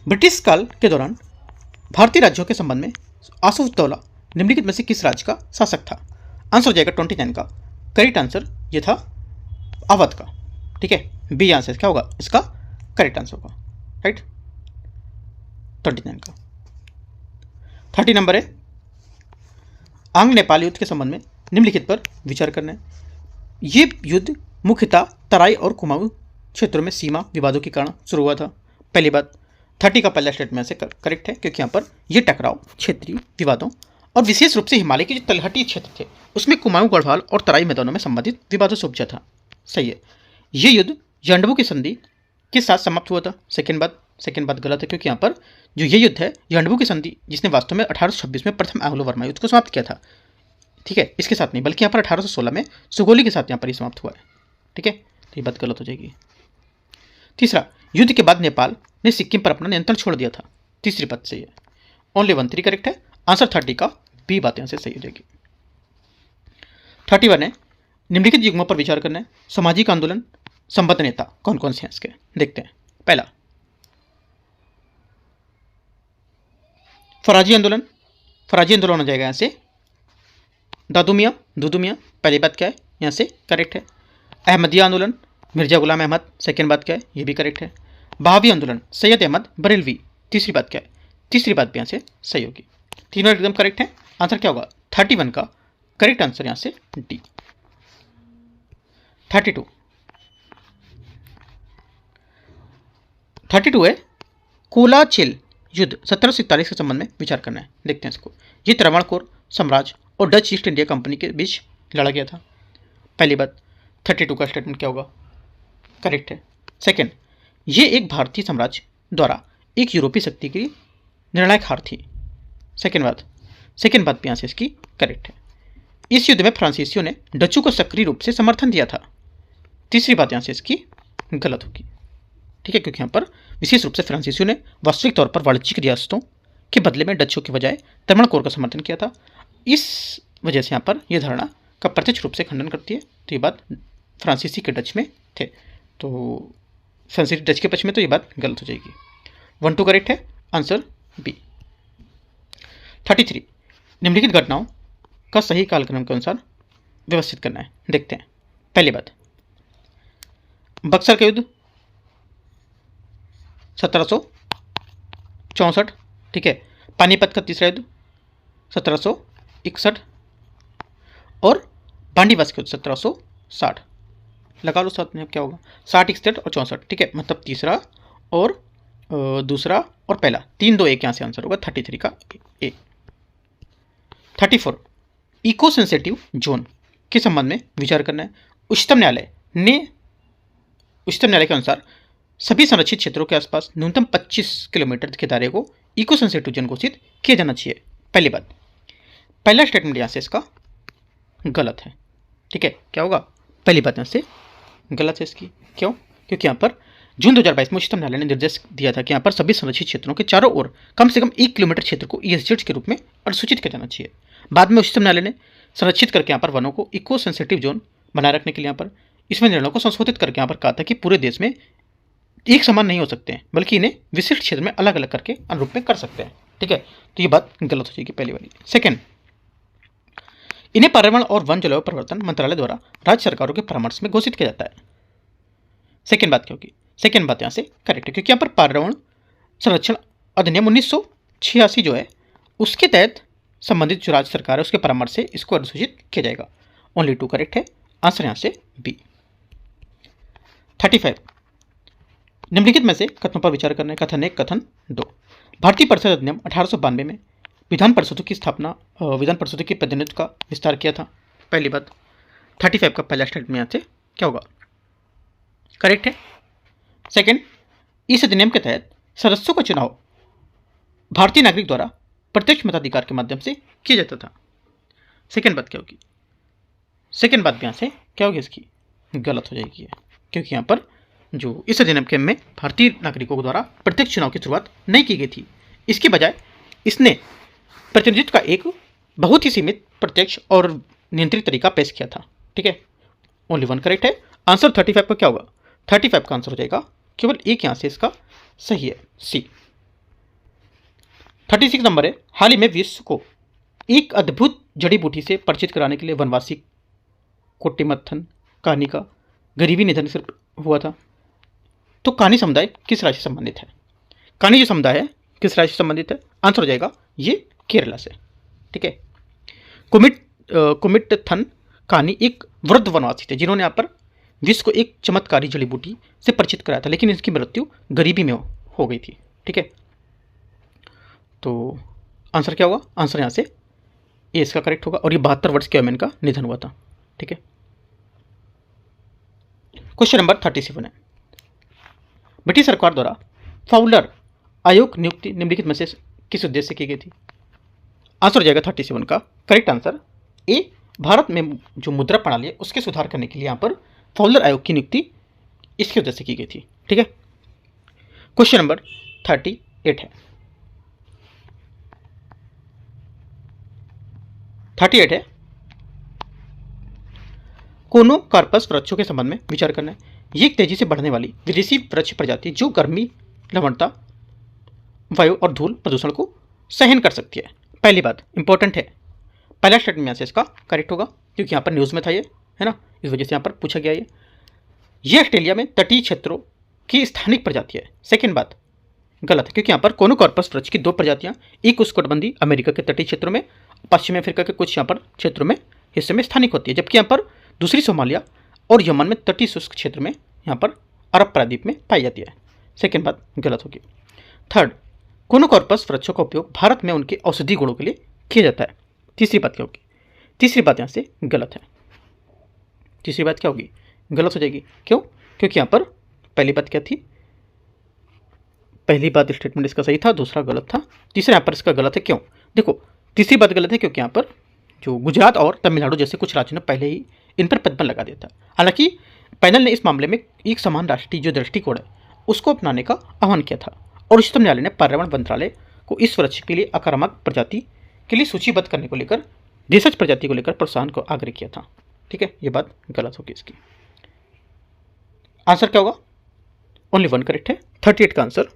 ब्रिटिश काल के दौरान भारतीय राज्यों के संबंध में आसफउद्दौला निम्नलिखित में से किस राज्य का शासक था। आंसर हो जाएगा 29 का। करेक्ट आंसर ये था अवध का। ठीक है, बी आंसर क्या होगा इसका करेक्ट आंसर होगा। राइट, 29 का। 30 नंबर है, आंग नेपाल युद्ध के संबंध में निम्नलिखित पर विचार करना है। ये युद्ध मुख्यतः तराई और कुमाऊं क्षेत्रों में सीमा विवादों के कारण शुरू हुआ था। पहली बात, 30 का पहला स्टेटमेंट से करेक्ट है, क्योंकि यहाँ पर यह टकराव क्षेत्रीय विवादों और विशेष रूप से हिमालय के जो तलहटी क्षेत्र थे उसमें कुमाऊं गढ़वाल और तराई मैदानों में संबंधित विवादों से उपजा था। सही है, ये युद्ध यांडबू की संधि के साथ समाप्त हुआ था। सेकेंड बात गलत है, क्योंकि यहाँ पर जो ये युद्ध है यांडबू की संधि जिसने वास्तव में 1826 में प्रथम एंग्लो वर्मा युद्ध को समाप्त किया था। ठीक है, इसके साथ नहीं, बल्कि यहाँ पर 1816 में सुगोली के साथ यहाँ पर ही समाप्त हुआ है। ठीक है, तो ये बात गलत हो जाएगी। तीसरा, युद्ध के बाद नेपाल ने सिक्किम पर अपना नियंत्रण छोड़ दिया था। तीसरी बात सही है, ओनली 1 3 करेक्ट है। आंसर 30 का बी बात यहाँ से सही हो जाएगी। 31 है, निम्नलिखित युग्मों पर विचार करना है। सामाजिक आंदोलन संबद्ध नेता कौन कौन से हैं इसके, देखते हैं। पहला, फराजी आंदोलन हो जाएगा यहाँ से दुदू मियाँ। पहली बात क्या है यहाँ से करेक्ट है। अहमदिया आंदोलन मिर्जा गुलाम अहमद, सेकेंड बात क्या है ये भी करेक्ट है। बहावी आंदोलन सैयद अहमद बरेलवी, तीसरी बात क्या है, तीसरी बात भी यहाँ से सही होगी। तीनों एकदम करेक्ट है। आंसर क्या होगा 31 का करेक्ट आंसर यहाँ से डी। 32 है, कोलाचिल युद्ध 1747 के संबंध में विचार करना है। देखते हैं इसको। ये त्रावणकोर साम्राज्य और डच ईस्ट इंडिया कंपनी के बीच लड़ा गया था। पहली बात, 32 का स्टेटमेंट क्या होगा करेक्ट है। सेकंड, ये एक भारतीय साम्राज्य द्वारा एक यूरोपीय शक्ति की निर्णायक हार थी। सेकंड बात भी यहाँ से इसकी करेक्ट है। इस युद्ध में फ्रांसीसियों ने डचों को सक्रिय रूप से समर्थन दिया था। तीसरी बात यहाँ से इसकी गलत होगी। ठीक है, क्योंकि यहाँ पर विशेष रूप से फ्रांसीसियों ने वास्तविक तौर पर वाणिज्यिक रियासतों के बदले में डचों के बजाय त्रावणकोर का समर्थन किया था। इस वजह से यहाँ पर यह धारणा का प्रत्यक्ष रूप से खंडन करती है। तो ये बात फ्रांसीसी के डच में थे, तो फ्रांसीसी डच के पक्ष में, तो ये बात गलत हो जाएगी। 1 2 करेक्ट है, आंसर बी। 33, निम्नलिखित घटनाओं का सही कालक्रम के अनुसार व्यवस्थित करना है। देखते हैं। पहली बात, बक्सर का युद्ध 1764। ठीक है, पानीपत का तीसरा युद्ध 1761 और बांडीवास का युद्ध 1760। लगा लो साथ में क्या होगा 60 61 और 64। ठीक है, मतलब तीसरा और दूसरा और पहला 3 2 1 यहाँ से आंसर होगा 33 का ए। 34, इको सेंसिटिव जोन के संबंध में विचार करना है। उच्चतम न्यायालय के अनुसार सभी संरक्षित क्षेत्रों के आसपास न्यूनतम 25 किलोमीटर के दायरे को इको सेंसिटिव जोन घोषित किया जाना चाहिए। पहली बात, पहला स्टेटमेंट यहाँ से इसका गलत है। ठीक है, क्या होगा पहली बात यहाँ से गलत है इसकी। क्यों? क्योंकि यहाँ पर जून 2022 में उच्चतम न्यायालय ने निर्देश दिया था कि यहाँ पर सभी संरक्षित क्षेत्रों के चारों ओर कम से कम 1 किलोमीटर क्षेत्र को ESZ के रूप में अधिसूचित किया जाना चाहिए। बाद में उच्चतम न्यायालय ने संरक्षित करके यहाँ पर वनों को इको सेंसिटिव जोन बनाए रखने के लिए यहाँ पर इसमें निर्णयों को संशोधित करके यहाँ पर कहा था कि पूरे देश में एक समान नहीं हो सकते हैं, बल्कि इन्हें विशिष्ट क्षेत्र में अलग अलग करके अनुरूप में कर सकते हैं। ठीक है, तो ये बात गलत हो जाएगी पहली वाली। सेकंड, इन्हें पर्यावरण और वन जलवायु परिवर्तन मंत्रालय द्वारा राज्य सरकारों के परामर्श में घोषित किया जाता है। सेकंड बात क्या होगी? सेकंड बात यहाँ से करेक्ट है, क्योंकि यहाँ पर पर्यावरण संरक्षण अधिनियम 1986 जो है उसके तहत संबंधित जो राज्य सरकार है उसके परामर्श से इसको अनुसूचित किया जाएगा। ओनली 2 करेक्ट है, आंसर यहाँ से बी। 35, निम्नलिखित में से कथनों पर विचार करना है। कथन 1, कथन 2। भारतीय परिषद अधिनियम 1892 में विधान परिषदों की प्रतिनिधित्व का विस्तार किया था। पहली बात, 35 का पहला स्टेटमेंट यहाँ से क्या होगा करेक्ट है। सेकंड, इस अधिनियम के तहत सदस्यों का चुनाव भारतीय नागरिक द्वारा प्रत्यक्ष मताधिकार के माध्यम से किया जाता था। सेकंड बात क्या होगी? सेकंड बात भी यहाँ से क्या होगी इसकी गलत हो जाएगी, क्योंकि यहाँ पर जो इस अधिनियम के में भारतीय नागरिकों द्वारा प्रत्यक्ष चुनाव की शुरुआत नहीं की गई थी। इसके बजाय इसने प्रतिनिधित्व का एक बहुत ही सीमित, प्रत्यक्ष और नियंत्रित तरीका पेश किया था। ठीक है, ओनली 1 करेक्ट है, आंसर 35 का क्या होगा? 35 का आंसर हो जाएगा केवल एक यहाँ से इसका सही है, सी। 36 नंबर है, हाल ही में विश्व को एक अद्भुत जड़ी बूटी से परिचित कराने के लिए वनवासी कोटिमत्थन कहानी का गरीबी निधन सिर्फ हुआ था। तो कहानी समुदाय किस राज्य से संबंधित है? कहानी जो समुदाय है किस राज्य से संबंधित है? आंसर हो जाएगा ये केरला से। ठीक है। कुमिट्थन कहानी एक वृद्ध वनवासी थे जिन्होंने यहाँ पर विश्व को एक चमत्कारी जड़ी बूटी से परिचित कराया था, लेकिन इनकी मृत्यु गरीबी में हो गई थी। ठीक है। तो आंसर क्या होगा? आंसर यहाँ से ए इसका करेक्ट होगा। और ये 72 वर्ष की उम्र में इनका निधन हुआ था। ठीक है। क्वेश्चन नंबर 37 है, ब्रिटिश सरकार द्वारा फाउलर आयोग नियुक्ति निम्नलिखित में से किस उद्देश्य से की गई थी? आंसर हो जाएगा 37 का करेक्ट आंसर ए, भारत में जो मुद्रा प्रणाली है उसके सुधार करने के लिए यहाँ पर फाउलर आयोग की नियुक्ति इसके उद्देश्य से की गई थी। ठीक है। क्वेश्चन नंबर 38 है, 38 है, कोनोकार्पस वृक्षों के संबंध में विचार करना है। ये एक तेजी से बढ़ने वाली विदेशी वृक्ष प्रजाति जो गर्मी, लवणता, वायु और धूल प्रदूषण को सहन कर सकती है। पहली बात इंपॉर्टेंट है, पहला स्टेटमेंट यहाँ से इसका करेक्ट होगा क्योंकि यहाँ पर न्यूज़ में था ये, है ना, इस वजह से यहाँ पर पूछा गया ये ऑस्ट्रेलिया में तटीय क्षेत्रों की स्थानिक प्रजाति है। सेकेंड बात गलत है क्योंकि यहाँ पर कोनोकार्पस वृक्ष की 2 प्रजातियाँ, एक उष्णकटिबंधीय अमेरिका के तटीय क्षेत्रों में, पश्चिमी अफ्रीका के कुछ यहाँ पर क्षेत्रों में हिस्से में स्थानिक होती है, जबकि यहाँ पर दूसरी सोमालिया और यमन में तटीय शुष्क क्षेत्र में यहाँ पर अरब प्रायद्वीप में पाई जाती है। सेकेंड बात गलत होगी। थर्ड, कोनोकार्पस वृक्षों का उपयोग भारत में उनके औषधि गुणों के लिए किया जाता है। तीसरी बात क्या होगी? तीसरी बात यहाँ से गलत है। तीसरी बात क्या होगी? गलत हो जाएगी। क्यों? क्योंकि यहाँ पर पहली बात क्या थी? पहली बात स्टेटमेंट इसका सही था, दूसरा गलत था, तीसरा यहाँ पर इसका गलत है। क्यों? देखो, तीसरी बात गलत है क्योंकि यहाँ पर जो गुजरात और तमिलनाडु जैसे कुछ राज्यों ने पहले ही इन पर प्रतिबंध लगा दिया था। हालांकि पैनल ने इस मामले में एक समान राष्ट्रीय जो दृष्टिकोण है उसको अपनाने का आह्वान किया था और उच्चतम न्यायालय ने पर्यावरण मंत्रालय को इस वृक्ष के लिए आक्रामक प्रजाति के लिए सूचीबद्ध करने को लेकर देशज प्रजाति को लेकर प्रोत्साहन को आग्रह किया था। ठीक है, ये बात गलत होगी इसकी। आंसर क्या होगा? ओनली 1 करेक्ट है। 38 का आंसर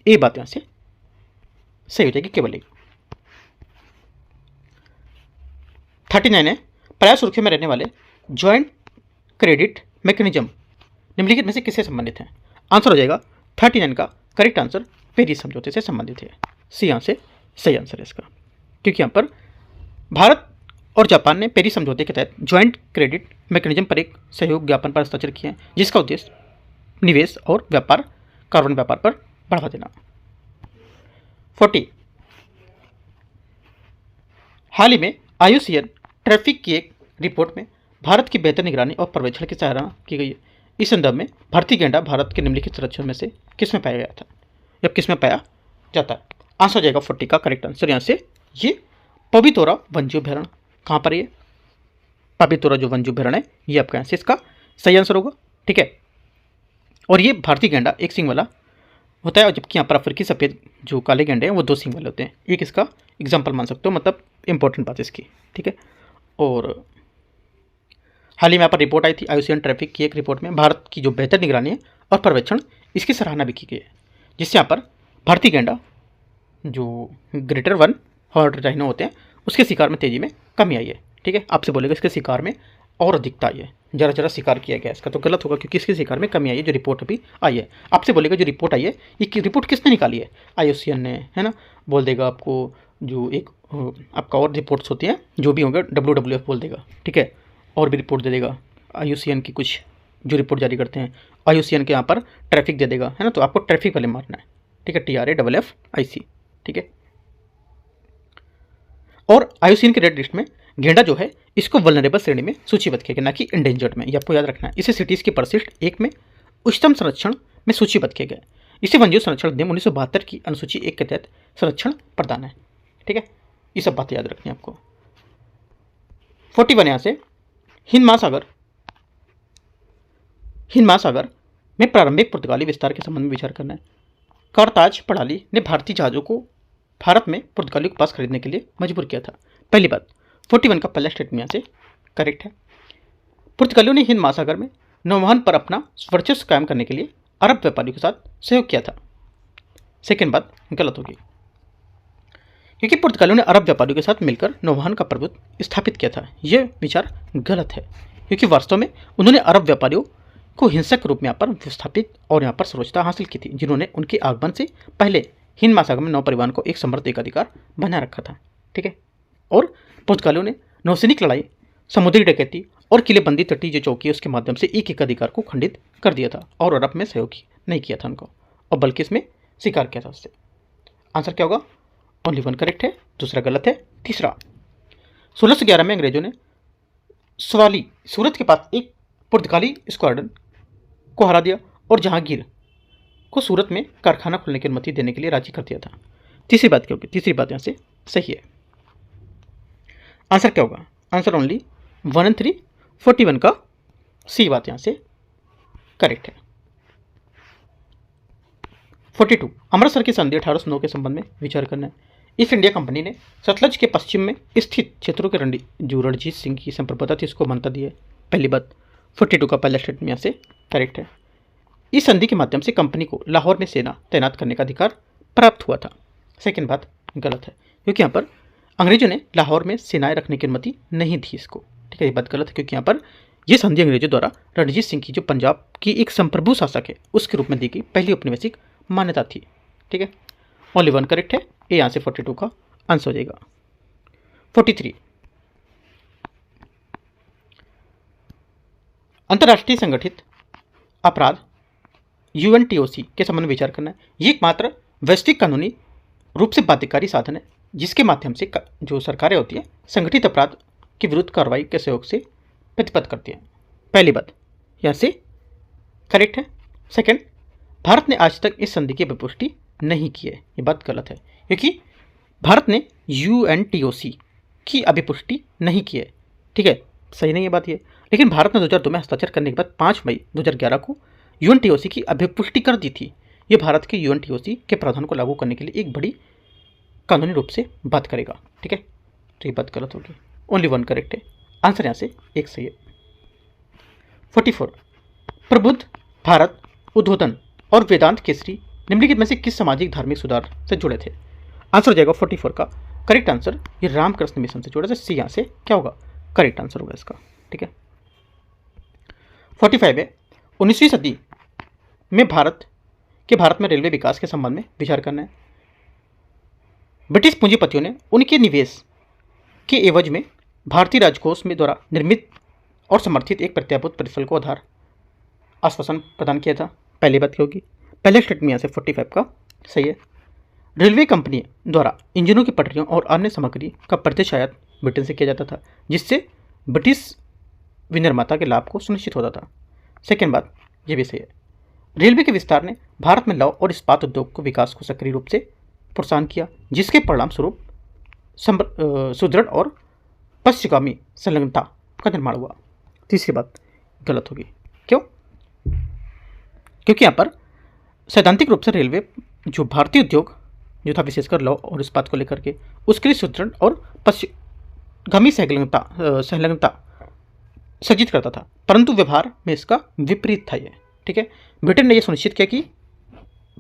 ए बात यहां से सही हो जाएगी, केवल एक। 39 है, प्राय सुर्खियों में रहने वाले ज्वाइंट क्रेडिट मैकेनिज्म निम्नलिखित में से किससे संबंधित है? आंसर हो जाएगा 39 का करेक्ट आंसर पेरिस समझौते से संबंधित है। सी यहाँ से सही आंसर है इसका, क्योंकि यहाँ पर भारत और जापान ने पेरिस समझौते के तहत ज्वाइंट क्रेडिट मैकेनिज्म पर एक सहयोग ज्ञापन पर हस्ताक्षर किए हैं, जिसका उद्देश्य निवेश और व्यापार, कार्बन व्यापार पर बढ़ावा देना। 40, हाल ही में IUCN ट्रैफिक की एक रिपोर्ट में भारत की बेहतर निगरानी और पर्यवेक्षण की सराहना की गई है। इस संदर्भ में भारतीय गैंडा भारत के निम्नलिखित संरक्षण में से किस में पाया गया था या किस में पाया जाता है? आंसर हो जाएगा 40 का करेक्ट आंसर यहाँ से ये पबितोरा वन्यजीव अभ्यारण्य। कहाँ पर ये पबितोरा जो वन्यजीव अभ्यारण्य है ये आपका यहाँ से इसका सही आंसर होगा। ठीक है, और ये भारतीय गैंडा एक सींग वाला होता है, जबकि यहाँ पर अफ्रीकी सफ़ेद जो काले गैंडे हैं वो 2 सींग वाले होते हैं। एक इसका एग्जाम्पल मान सकते हो, मतलब इंपॉर्टेंट बात इसकी। ठीक है, और हाल ही में यहाँ पर रिपोर्ट आई थी IUCN ट्रैफिक की एक रिपोर्ट में भारत की जो बेहतर निगरानी है और पर्यवेक्षण इसकी सराहना भी की गई है, जिससे यहाँ पर भारतीय गैंडा जो ग्रेटर 1 हॉर्न राइनो होते हैं उसके शिकार में तेजी में कमी आई है। ठीक है, आपसे बोलेगा इसके शिकार में और अधिकता आई है, जरा शिकार किया गया इसका, तो गलत होगा क्योंकि इसके शिकार में कमी आई है जो रिपोर्ट अभी आई है। आपसे बोलेगा जो रिपोर्ट आई है ये रिपोर्ट किसने निकाली है? IUCN ने, है ना। बोल देगा आपको जो एक आपका और रिपोर्ट्स होती हैं जो भी होंगे WWF बोल देगा। ठीक है, और भी रिपोर्ट दे देगा IUCN की, कुछ जो रिपोर्ट जारी करते हैं IUCN के यहाँ पर ट्रैफिक दे देगा, है ना, तो आपको ट्रैफिक वाले मारना है। ठीक है, TRAFFIC। ठीक है, और IUCN के रेड लिस्ट में गेंडा जो है इसको वल्नरेबल श्रेणी में सूचीबद्ध किया गया, ना कि इंडेंजर्ड में, ये आपको याद रखना है। इसे सिटीज़ की परिशिष्ट 1 में उच्चतम संरक्षण में सूचीबद्ध किया गया। इसे वन्यजीव संरक्षण अधिनियम 1972 की अनुसूची 1 के तहत संरक्षण प्रदान है। ठीक है, ये सब बातें याद रखनी है आपको। 41 यहाँ से हिंद महासागर में प्रारंभिक पुर्तगाली विस्तार के संबंध में विचार करना है। करताज प्रणाली ने भारतीय जहाज़ों को भारत में पुर्तगालियों के पास खरीदने के लिए मजबूर किया था। पहली बात 41 का पहला स्टेटमेंट यहाँ से करेक्ट है। पुर्तगालियों ने हिंद महासागर में नौवहन पर अपना वर्चस्व कायम करने के लिए अरब व्यापारियों के साथ सहयोग किया था। सेकेंड बात गलत होगी क्योंकि पुर्तगालियों ने अरब व्यापारियों के साथ मिलकर नौवहन का प्रभुत्व स्थापित किया था। यह विचार गलत है, क्योंकि वास्तव में उन्होंने अरब व्यापारियों को हिंसक रूप में यहाँ पर विस्थापित और यहाँ पर सर्वोच्चता हासिल की थी, जिन्होंने उनके आगमन से पहले हिंद महासागर में नौ परिवहन को एक समृद्ध एकाधिकार बनाए रखा था। ठीक है। और पुर्तगालियों ने नौसैनिक लड़ाई, समुद्री डकैती और किलेबंदी तटीय चौकी उसके माध्यम से एक एकाधिकार को खंडित कर दिया था और अरब में सहयोग नहीं किया था उनको, और बल्कि इसमें स्वीकार किया था उससे। आंसर क्या होगा? ओनली वन करेक्ट है, दूसरा गलत है। तीसरा, 1611 में अंग्रेजों ने सवाली सूरत के पास एक पुर्तगाली स्क्वाड्रन को हरा दिया और जहांगीर को सूरत में कारखाना खोलने की अनुमति देने के लिए राजी कर दिया था। तीसरी बात क्या होगी? तीसरी बात यहाँ से सही है। आंसर क्या होगा? आंसर ओनली 1 और 3, 41 का सी बात यहाँ से करेक्ट है। 42, अमृतसर की संधि 1809 के संबंध में विचार करना है। ईस्ट इंडिया कंपनी ने सतलज के पश्चिम में स्थित क्षेत्रों के जो रणजीत सिंह की संप्रभुता थी उसको मान्यता दी है। पहली बात 42 का पहला स्टेटमेंट यहाँ से करेक्ट है। इस संधि के माध्यम से कंपनी को लाहौर में सेना तैनात करने का अधिकार प्राप्त हुआ था। सेकेंड बात गलत है, क्योंकि यहाँ पर अंग्रेजों ने लाहौर में सेनाएं रखने की अनुमति नहीं दी इसको। ठीक है, ये बात गलत है, क्योंकि यहाँ पर यह संधि अंग्रेजों द्वारा रणजीत सिंह की जो पंजाब की एक संप्रभु शासक है उसके रूप में दी गई पहली औपनिवेशिक मान्यता थी। ठीक है, ओनली वन करेक्ट है, ये यहाँ से 42 का आंसर हो जाएगा। 43, अंतर्राष्ट्रीय संगठित अपराध UNTOC के संबंध में विचार करना है। ये एकमात्र वैश्विक कानूनी रूप से बाध्यकारी साधन है जिसके माध्यम से जो सरकारें होती हैं संगठित अपराध के विरुद्ध कार्रवाई के सहयोग से प्रतिबद्ध करती हैं। पहली बात यहाँ से करेक्ट है। सेकंड, भारत ने आज तक इस संधि की पुष्टि नहीं की है, ये बात गलत है, क्योंकि भारत ने UNTOC की अभिपुष्टि नहीं की है। ठीक है, सही नहीं है बात ये, लेकिन भारत ने 2002 में हस्ताक्षर करने के बाद 5 मई 2011 को UNTOC की अभिपुष्टि कर दी थी। ये भारत के UNTOC के प्रावधान को लागू करने के लिए एक बड़ी कानूनी रूप से बात करेगा। ठीक है, तो ये बात गलत होगी, ओनली वन करेक्ट है। आंसर यहाँ से एक सही है। 44, प्रबुद्ध भारत उद्बोधन और वेदांत केसरी निम्नलिखित में से किस सामाजिक धार्मिक सुधार से जुड़े थे? आंसर हो जाएगा 44 का करेक्ट आंसर, ये रामकृष्ण मिशन से जुड़े थे। सी यहाँ से क्या होगा? करेक्ट आंसर होगा इसका। ठीक है, 45 है, 19वीं सदी में भारत में रेलवे विकास के संबंध में विचार करना है। ब्रिटिश पूंजीपतियों ने उनके निवेश के एवज में भारतीय राजकोष में द्वारा निर्मित और समर्थित एक प्रत्याभूत परिसर को आधार आश्वासन प्रदान किया था। पहली बात क्या होगी? पहले स्टेटमेंट यहाँ से 45 का सही है। रेलवे कंपनी द्वारा इंजनों की पटरियों और अन्य सामग्री का परिचय आयात ब्रिटेन से किया जाता था, जिससे ब्रिटिश विनिर्माता के लाभ को सुनिश्चित होता था। सेकेंड बात यह भी सही है। रेलवे के विस्तार ने भारत में लौह और इस्पात उद्योग को विकास को सक्रिय रूप से प्रोत्साहन किया, जिसके परिणाम स्वरूप सुदृढ़ और पश्चिमगामी संलग्नता का निर्माण हुआ। तीसरी बात गलत होगी, क्यों? क्योंकि यहाँ पर सैद्धांतिक रूप से रेलवे जो भारतीय उद्योग जो था विशेषकर लौह और इस्पात को लेकर के उसके लिए सुदृढ़ और पश्चिमगामी संलग्नता सृजित करता था, परंतु व्यवहार में इसका विपरीत था ये। ठीक है, ब्रिटेन ने यह सुनिश्चित किया कि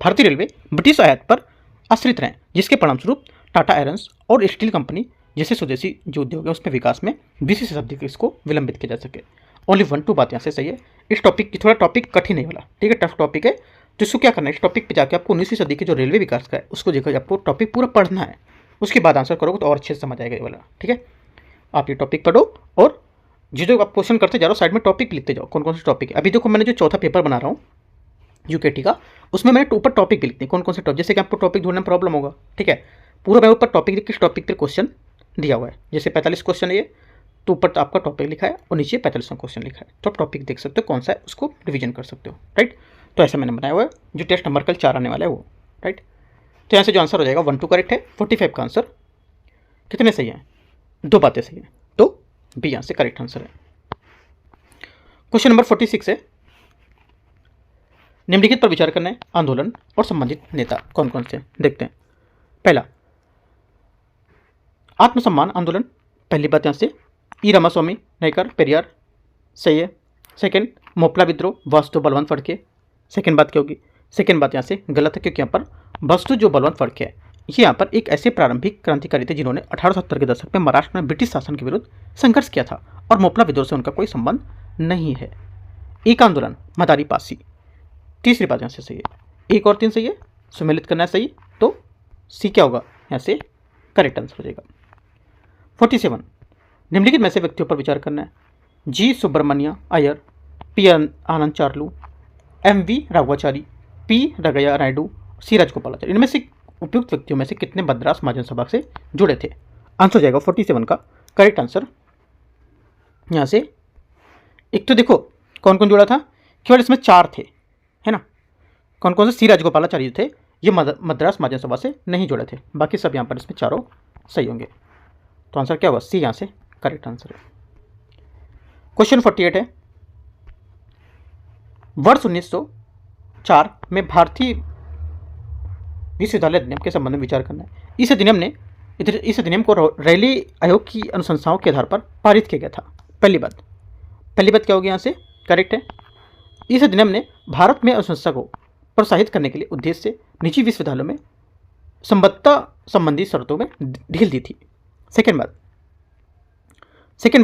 भारतीय रेलवे ब्रिटिश आयात पर आश्रित रहें, जिसके परिणामस्वरूप टाटा आयरन्स और स्टील कंपनी जैसे स्वदेशी जो उद्योग है उसमें विकास में 20वीं शताब्दी के इसको विलंबित किया जा सके। ओनली 1-2 बात यहाँ से सही है। इस टॉपिक की थोड़ा टॉपिक कठिन है वाला, ठीक है, टफ टॉपिक है, तो इसको क्या करना है, इस टॉपिक पे जाकर आपको 19वीं सदी के जो रेलवे विकास का है उसको देखकर आपको टॉपिक पूरा पढ़ना है, उसके बाद आंसर करोगे तो और अच्छे से समझ आएगा ये वाला। ठीक है, आप ये टॉपिक पढ़ो और जो आप क्वेश्चन करते जा रहे हो साइड में टॉपिक लिखते जाओ, कौन कौन से टॉपिक है। अभी देखो मैंने जो चौथा पेपर बना रहा हूँ UKT का, उसमें मैंने ऊपर टॉपिक भी लिखते हैं, कौन कौन से टॉपिक, जैसे कि आपको टॉपिक ढूंढने में प्रॉब्लम होगा। ठीक है, पूरा मैं ऊपर टॉपिक लिख, किस टॉपिक पर क्वेश्चन दिया हुआ है, जैसे 45 क्वेश्चन है ये, तो ऊपर तो आपका टॉपिक लिखा है और नीचे 45वां क्वेश्चन लिखा है, तो आप टॉपिक देख सकते हो कौन सा है, उसको रिवीजन कर सकते हो। राइट, तो ऐसा मैंने बनाया हुआ है, जो टेस्ट नंबर कल 4 आने वाला है वो। राइट, तो यहाँ से जो आंसर हो जाएगा 1-2 करेक्ट है। 45 का आंसर कितने सही है? 2 बातें सही हैं, तो बी यहाँ से करेक्ट आंसर है। क्वेश्चन नंबर 46 है, निम्नलिखित पर विचार करना है, आंदोलन और संबंधित नेता कौन कौन से, देखते हैं। पहला, आत्मसम्मान आंदोलन, पहली बात यहाँ से ई रामास्वामी नायकर पेरियार, सही है। सेकंड, मोपला विद्रोह, वास्तु बलवंत फड़के, सेकंड बात क्या होगी? सेकंड बात यहाँ से गलत है, क्योंकि यहाँ पर वास्तु जो बलवंत फड़के है ये यहाँ पर एक ऐसे प्रारंभिक क्रांतिकारी थे जिन्होंने 1870 के दशक में महाराष्ट्र में ब्रिटिश शासन के विरुद्ध संघर्ष किया था और मोपला विद्रोह से उनका कोई संबंध नहीं है। एक आंदोलन मदारी पासी, तीसरी बात यहाँ से सही है। एक और 3 सही है, सुमेलित करना है सही, तो सी क्या होगा यहाँ से करेक्ट आंसर हो जाएगा। 47 निम्नलिखित में से व्यक्तियों पर विचार करना है। G Subramania Iyer, P Anand Charlu, M V Raghavachari, P Rangaiah Naidu, C Rajagopalachari. इनमें से उपयुक्त व्यक्तियों में से कितने मद्रास महाजन सभा से जुड़े थे? आंसर हो जाएगा 47 का करेक्ट आंसर यहाँ से। एक तो देखो कौन कौन जुड़ा था, केवल इसमें 4 थे, है ना। कौन कौन से? सी राजगोपालाचारी थे, ये मद्रास महाजन सभा से नहीं जुड़े थे, बाकी सब यहाँ पर इसमें चारों सही होंगे। तो आंसर क्या होगा? सी यहाँ से करेक्ट आंसर है। क्वेश्चन 48 है, वर्ष 1904 में भारतीय विश्वविद्यालय अधिनियम के संबंध में विचार करना है। इस अधिनियम को रैली आयोग की अनुशंसाओं के आधार पर पारित किया गया था। पहली बात क्या होगी यहाँ से करेक्ट है। इस अधिनियम ने भारत में अनुशंसा को प्रोत्साहित करने के लिए उद्देश्य से निजी विश्वविद्यालयों में संबद्धता संबंधी शर्तों में ढील दी थी। सेकेंड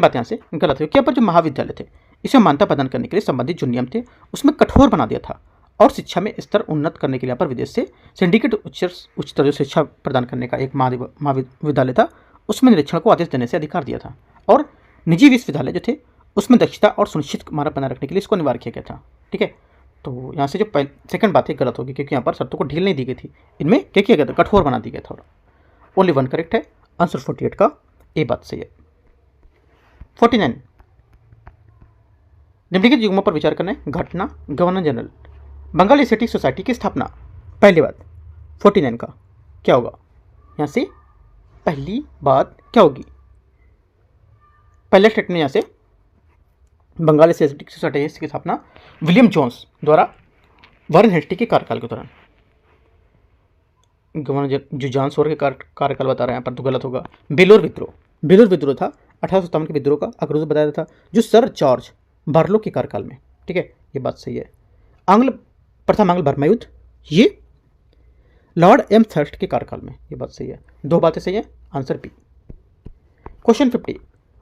बात यहाँ से गलत है, क्योंकि पर जो महाविद्यालय थे इसे मान्यता प्रदान करने के लिए संबंधित जो नियम थे उसमें कठोर बना दिया था और शिक्षा में स्तर उन्नत करने के लिए पर विदेश से सिंडिकेट उच्चतर शिक्षा प्रदान करने का एक महाविद्यालय था, उसमें निरीक्षण को आदेश देने से अधिकार दिया था और निजी विश्वविद्यालय जो थे उसमें दक्षता और सुनिश्चित मानक बनाए रखने के लिए इसको अनिवार्य किया गया था। ठीक है, तो यहाँ से जो सेकंड बात है गलत होगी, क्योंकि यहाँ पर शर्तों को ढील नहीं दी गई थी, इनमें क्या किया गया था? कठोर बना दिया गया था। ओनली 1 करेक्ट है, आंसर 48 का ए बात सही है। 49 निम्नलिखित युग्मों पर विचार करना है। घटना governor general Bengal Asiatic society की स्थापना। पहली बात 49 का क्या होगा यहाँ से? पहली बात क्या होगी? पहला स्टेटमेंट यहाँ से बंगाल एस्थेटिक सोसाइटी की स्थापना विलियम जोन्स द्वारा वारेन हेस्टी के कार्यकाल के दौरान। गवर्नर जो जॉन सोर के कार्यकाल बता रहे हैं यहाँ पर, तो गलत होगा। बेलोर विद्रोह था 1857 के विद्रोह का अग्रदूत बताया था जो सर जॉर्ज बार्लो के कार्यकाल में। ठीक है, ये बात सही है। प्रथम आंग्ल बर्मा युद्ध ये लॉर्ड एम थर्स्ट के कार्यकाल में, ये बात सही है। 2 बातें सही है, आंसर बी। क्वेश्चन 50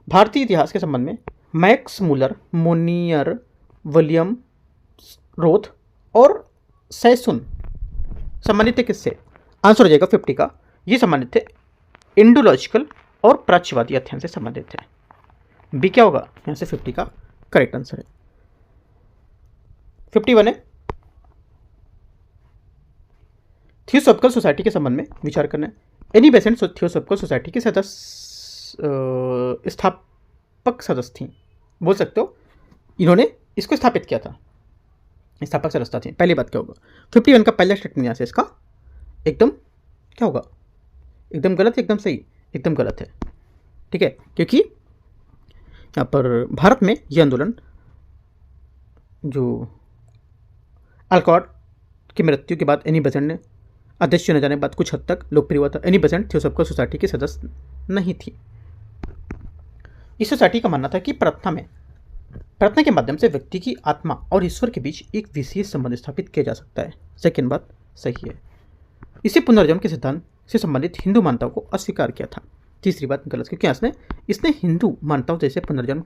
भारतीय इतिहास के संबंध में Max Muller, Monier, William Roth और सैसुन संबंधित थे किससे? आंसर हो जाएगा 50 का, ये संबंधित थे इंडोलॉजिकल और प्राच्यवादी अध्ययन से संबंधित थे। बी क्या होगा यहाँ से 50 का करेक्ट आंसर है। 51 है, थियोसॉफिकल सोसाइटी के संबंध में विचार करना है। एनी बेसेंट थियोसॉफिकल सोसाइटी के सदस्य स्थापक सदस्य थी, बोल सकते हो, इन्होंने इसको स्थापित किया था, स्थापक सदस्य थी। पहली बात क्या होगा? 51 का पहला स्टेटमेंट यहाँ से इसका एकदम क्या होगा? एकदम गलत, एकदम सही, एकदम गलत है। ठीक है, क्योंकि यहाँ पर भारत में यह आंदोलन जो अल्कॉट की मृत्यु के बाद एनी बेसेंट ने अध्यक्ष चुने जाने के बाद कुछ हद तक लोकप्रिय हुआ था। एनी बेसेंट थियोसॉफिकल सोसाइटी की सदस्य नहीं थी। इस सोसाइटी का मानना था कि प्रार्थना के माध्यम से व्यक्ति की आत्मा और ईश्वर के बीच एक विशेष संबंध स्थापित किया जा सकता है। सेकेंड बात सही है। इसे पुनर्जन्म के सिद्धांत से संबंधित हिंदू मान्यताओं को अस्वीकार किया था। तीसरी बात गलत, क्योंकि इसने हिंदू मान्यताओं जैसे पुनर्जन्म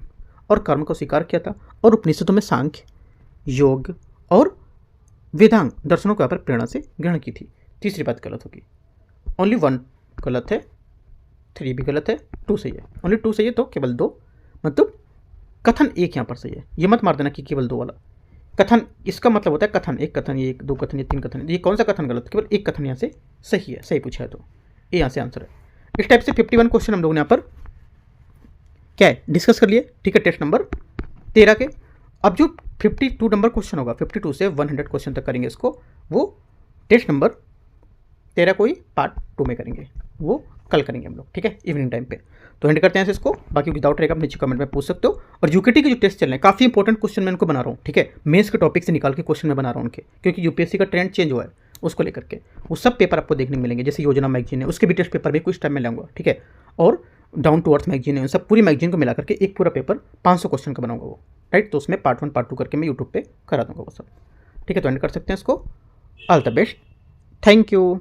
और कर्म को स्वीकार किया था और उपनिषदों में सांख्य, योग और वेदांग दर्शनों को यहाँ पर प्रेरणा से ग्रहण की थी। तीसरी बात गलत होगी। ओनली 1 गलत है, 3 भी गलत है, 2 सही है। ओनली 2 सही है तो केवल 2, मतलब कथन 1 यहाँ पर सही है। ये मत मार देना कि केवल 2 वाला कथन, इसका मतलब होता है कथन 1 कथन, ये 1 2 कथन, ये 3 कथन। ये कौन सा कथन गलत? केवल 1 कथन यहाँ से सही है, सही पूछा है तो ये यहाँ से आंसर है। इस टाइप से 51 क्वेश्चन हम लोगों ने यहाँ पर क्या है डिस्कस कर लिए। ठीक है, टेस्ट नंबर 13 के। अब जो 52 नंबर क्वेश्चन होगा, 52 से 100 क्वेश्चन तक करेंगे इसको, वो टेस्ट नंबर 13 को ही पार्ट 2 में करेंगे, वो कल करेंगे हम लोग। ठीक है, इवनिंग टाइम पे। तो एंड करते हैं इसको, बाकी विदाउट रहेगा आप नीचे कमेंट में पूछ सकते हो। और यूकेटी के जो टेस्ट चल रहे हैं काफ़ी इंपॉर्टेंट क्वेश्चन मैं इनको बना रहा हूँ। ठीक है, मेंस के टॉपिक से निकाल के क्वेश्चन मैं बना रहा हूँ उनके, क्योंकि यूपीएससी का ट्रेंड चेंज हुआ है उसको लेकर के। वो सब पेपर आपको देखने को मिलेंगे, जैसे योजना मैगजीन है उसके भी टेस्ट पेपर भी कुछ टाइम में लाऊंगा। ठीक है, और डाउन टू अर्थ मैगजीन है, उन सब पूरी मैगजीन को मिला करके एक पूरा पेपर 500 क्वेश्चन का बनाऊंगा वो। राइट, तो उसमें पार्ट 1 पार्ट 2 करके मैं यूट्यूब पे करा दूंगा वो सब। ठीक है, तो एंड कर सकते हैं इसको। All the best, thank you.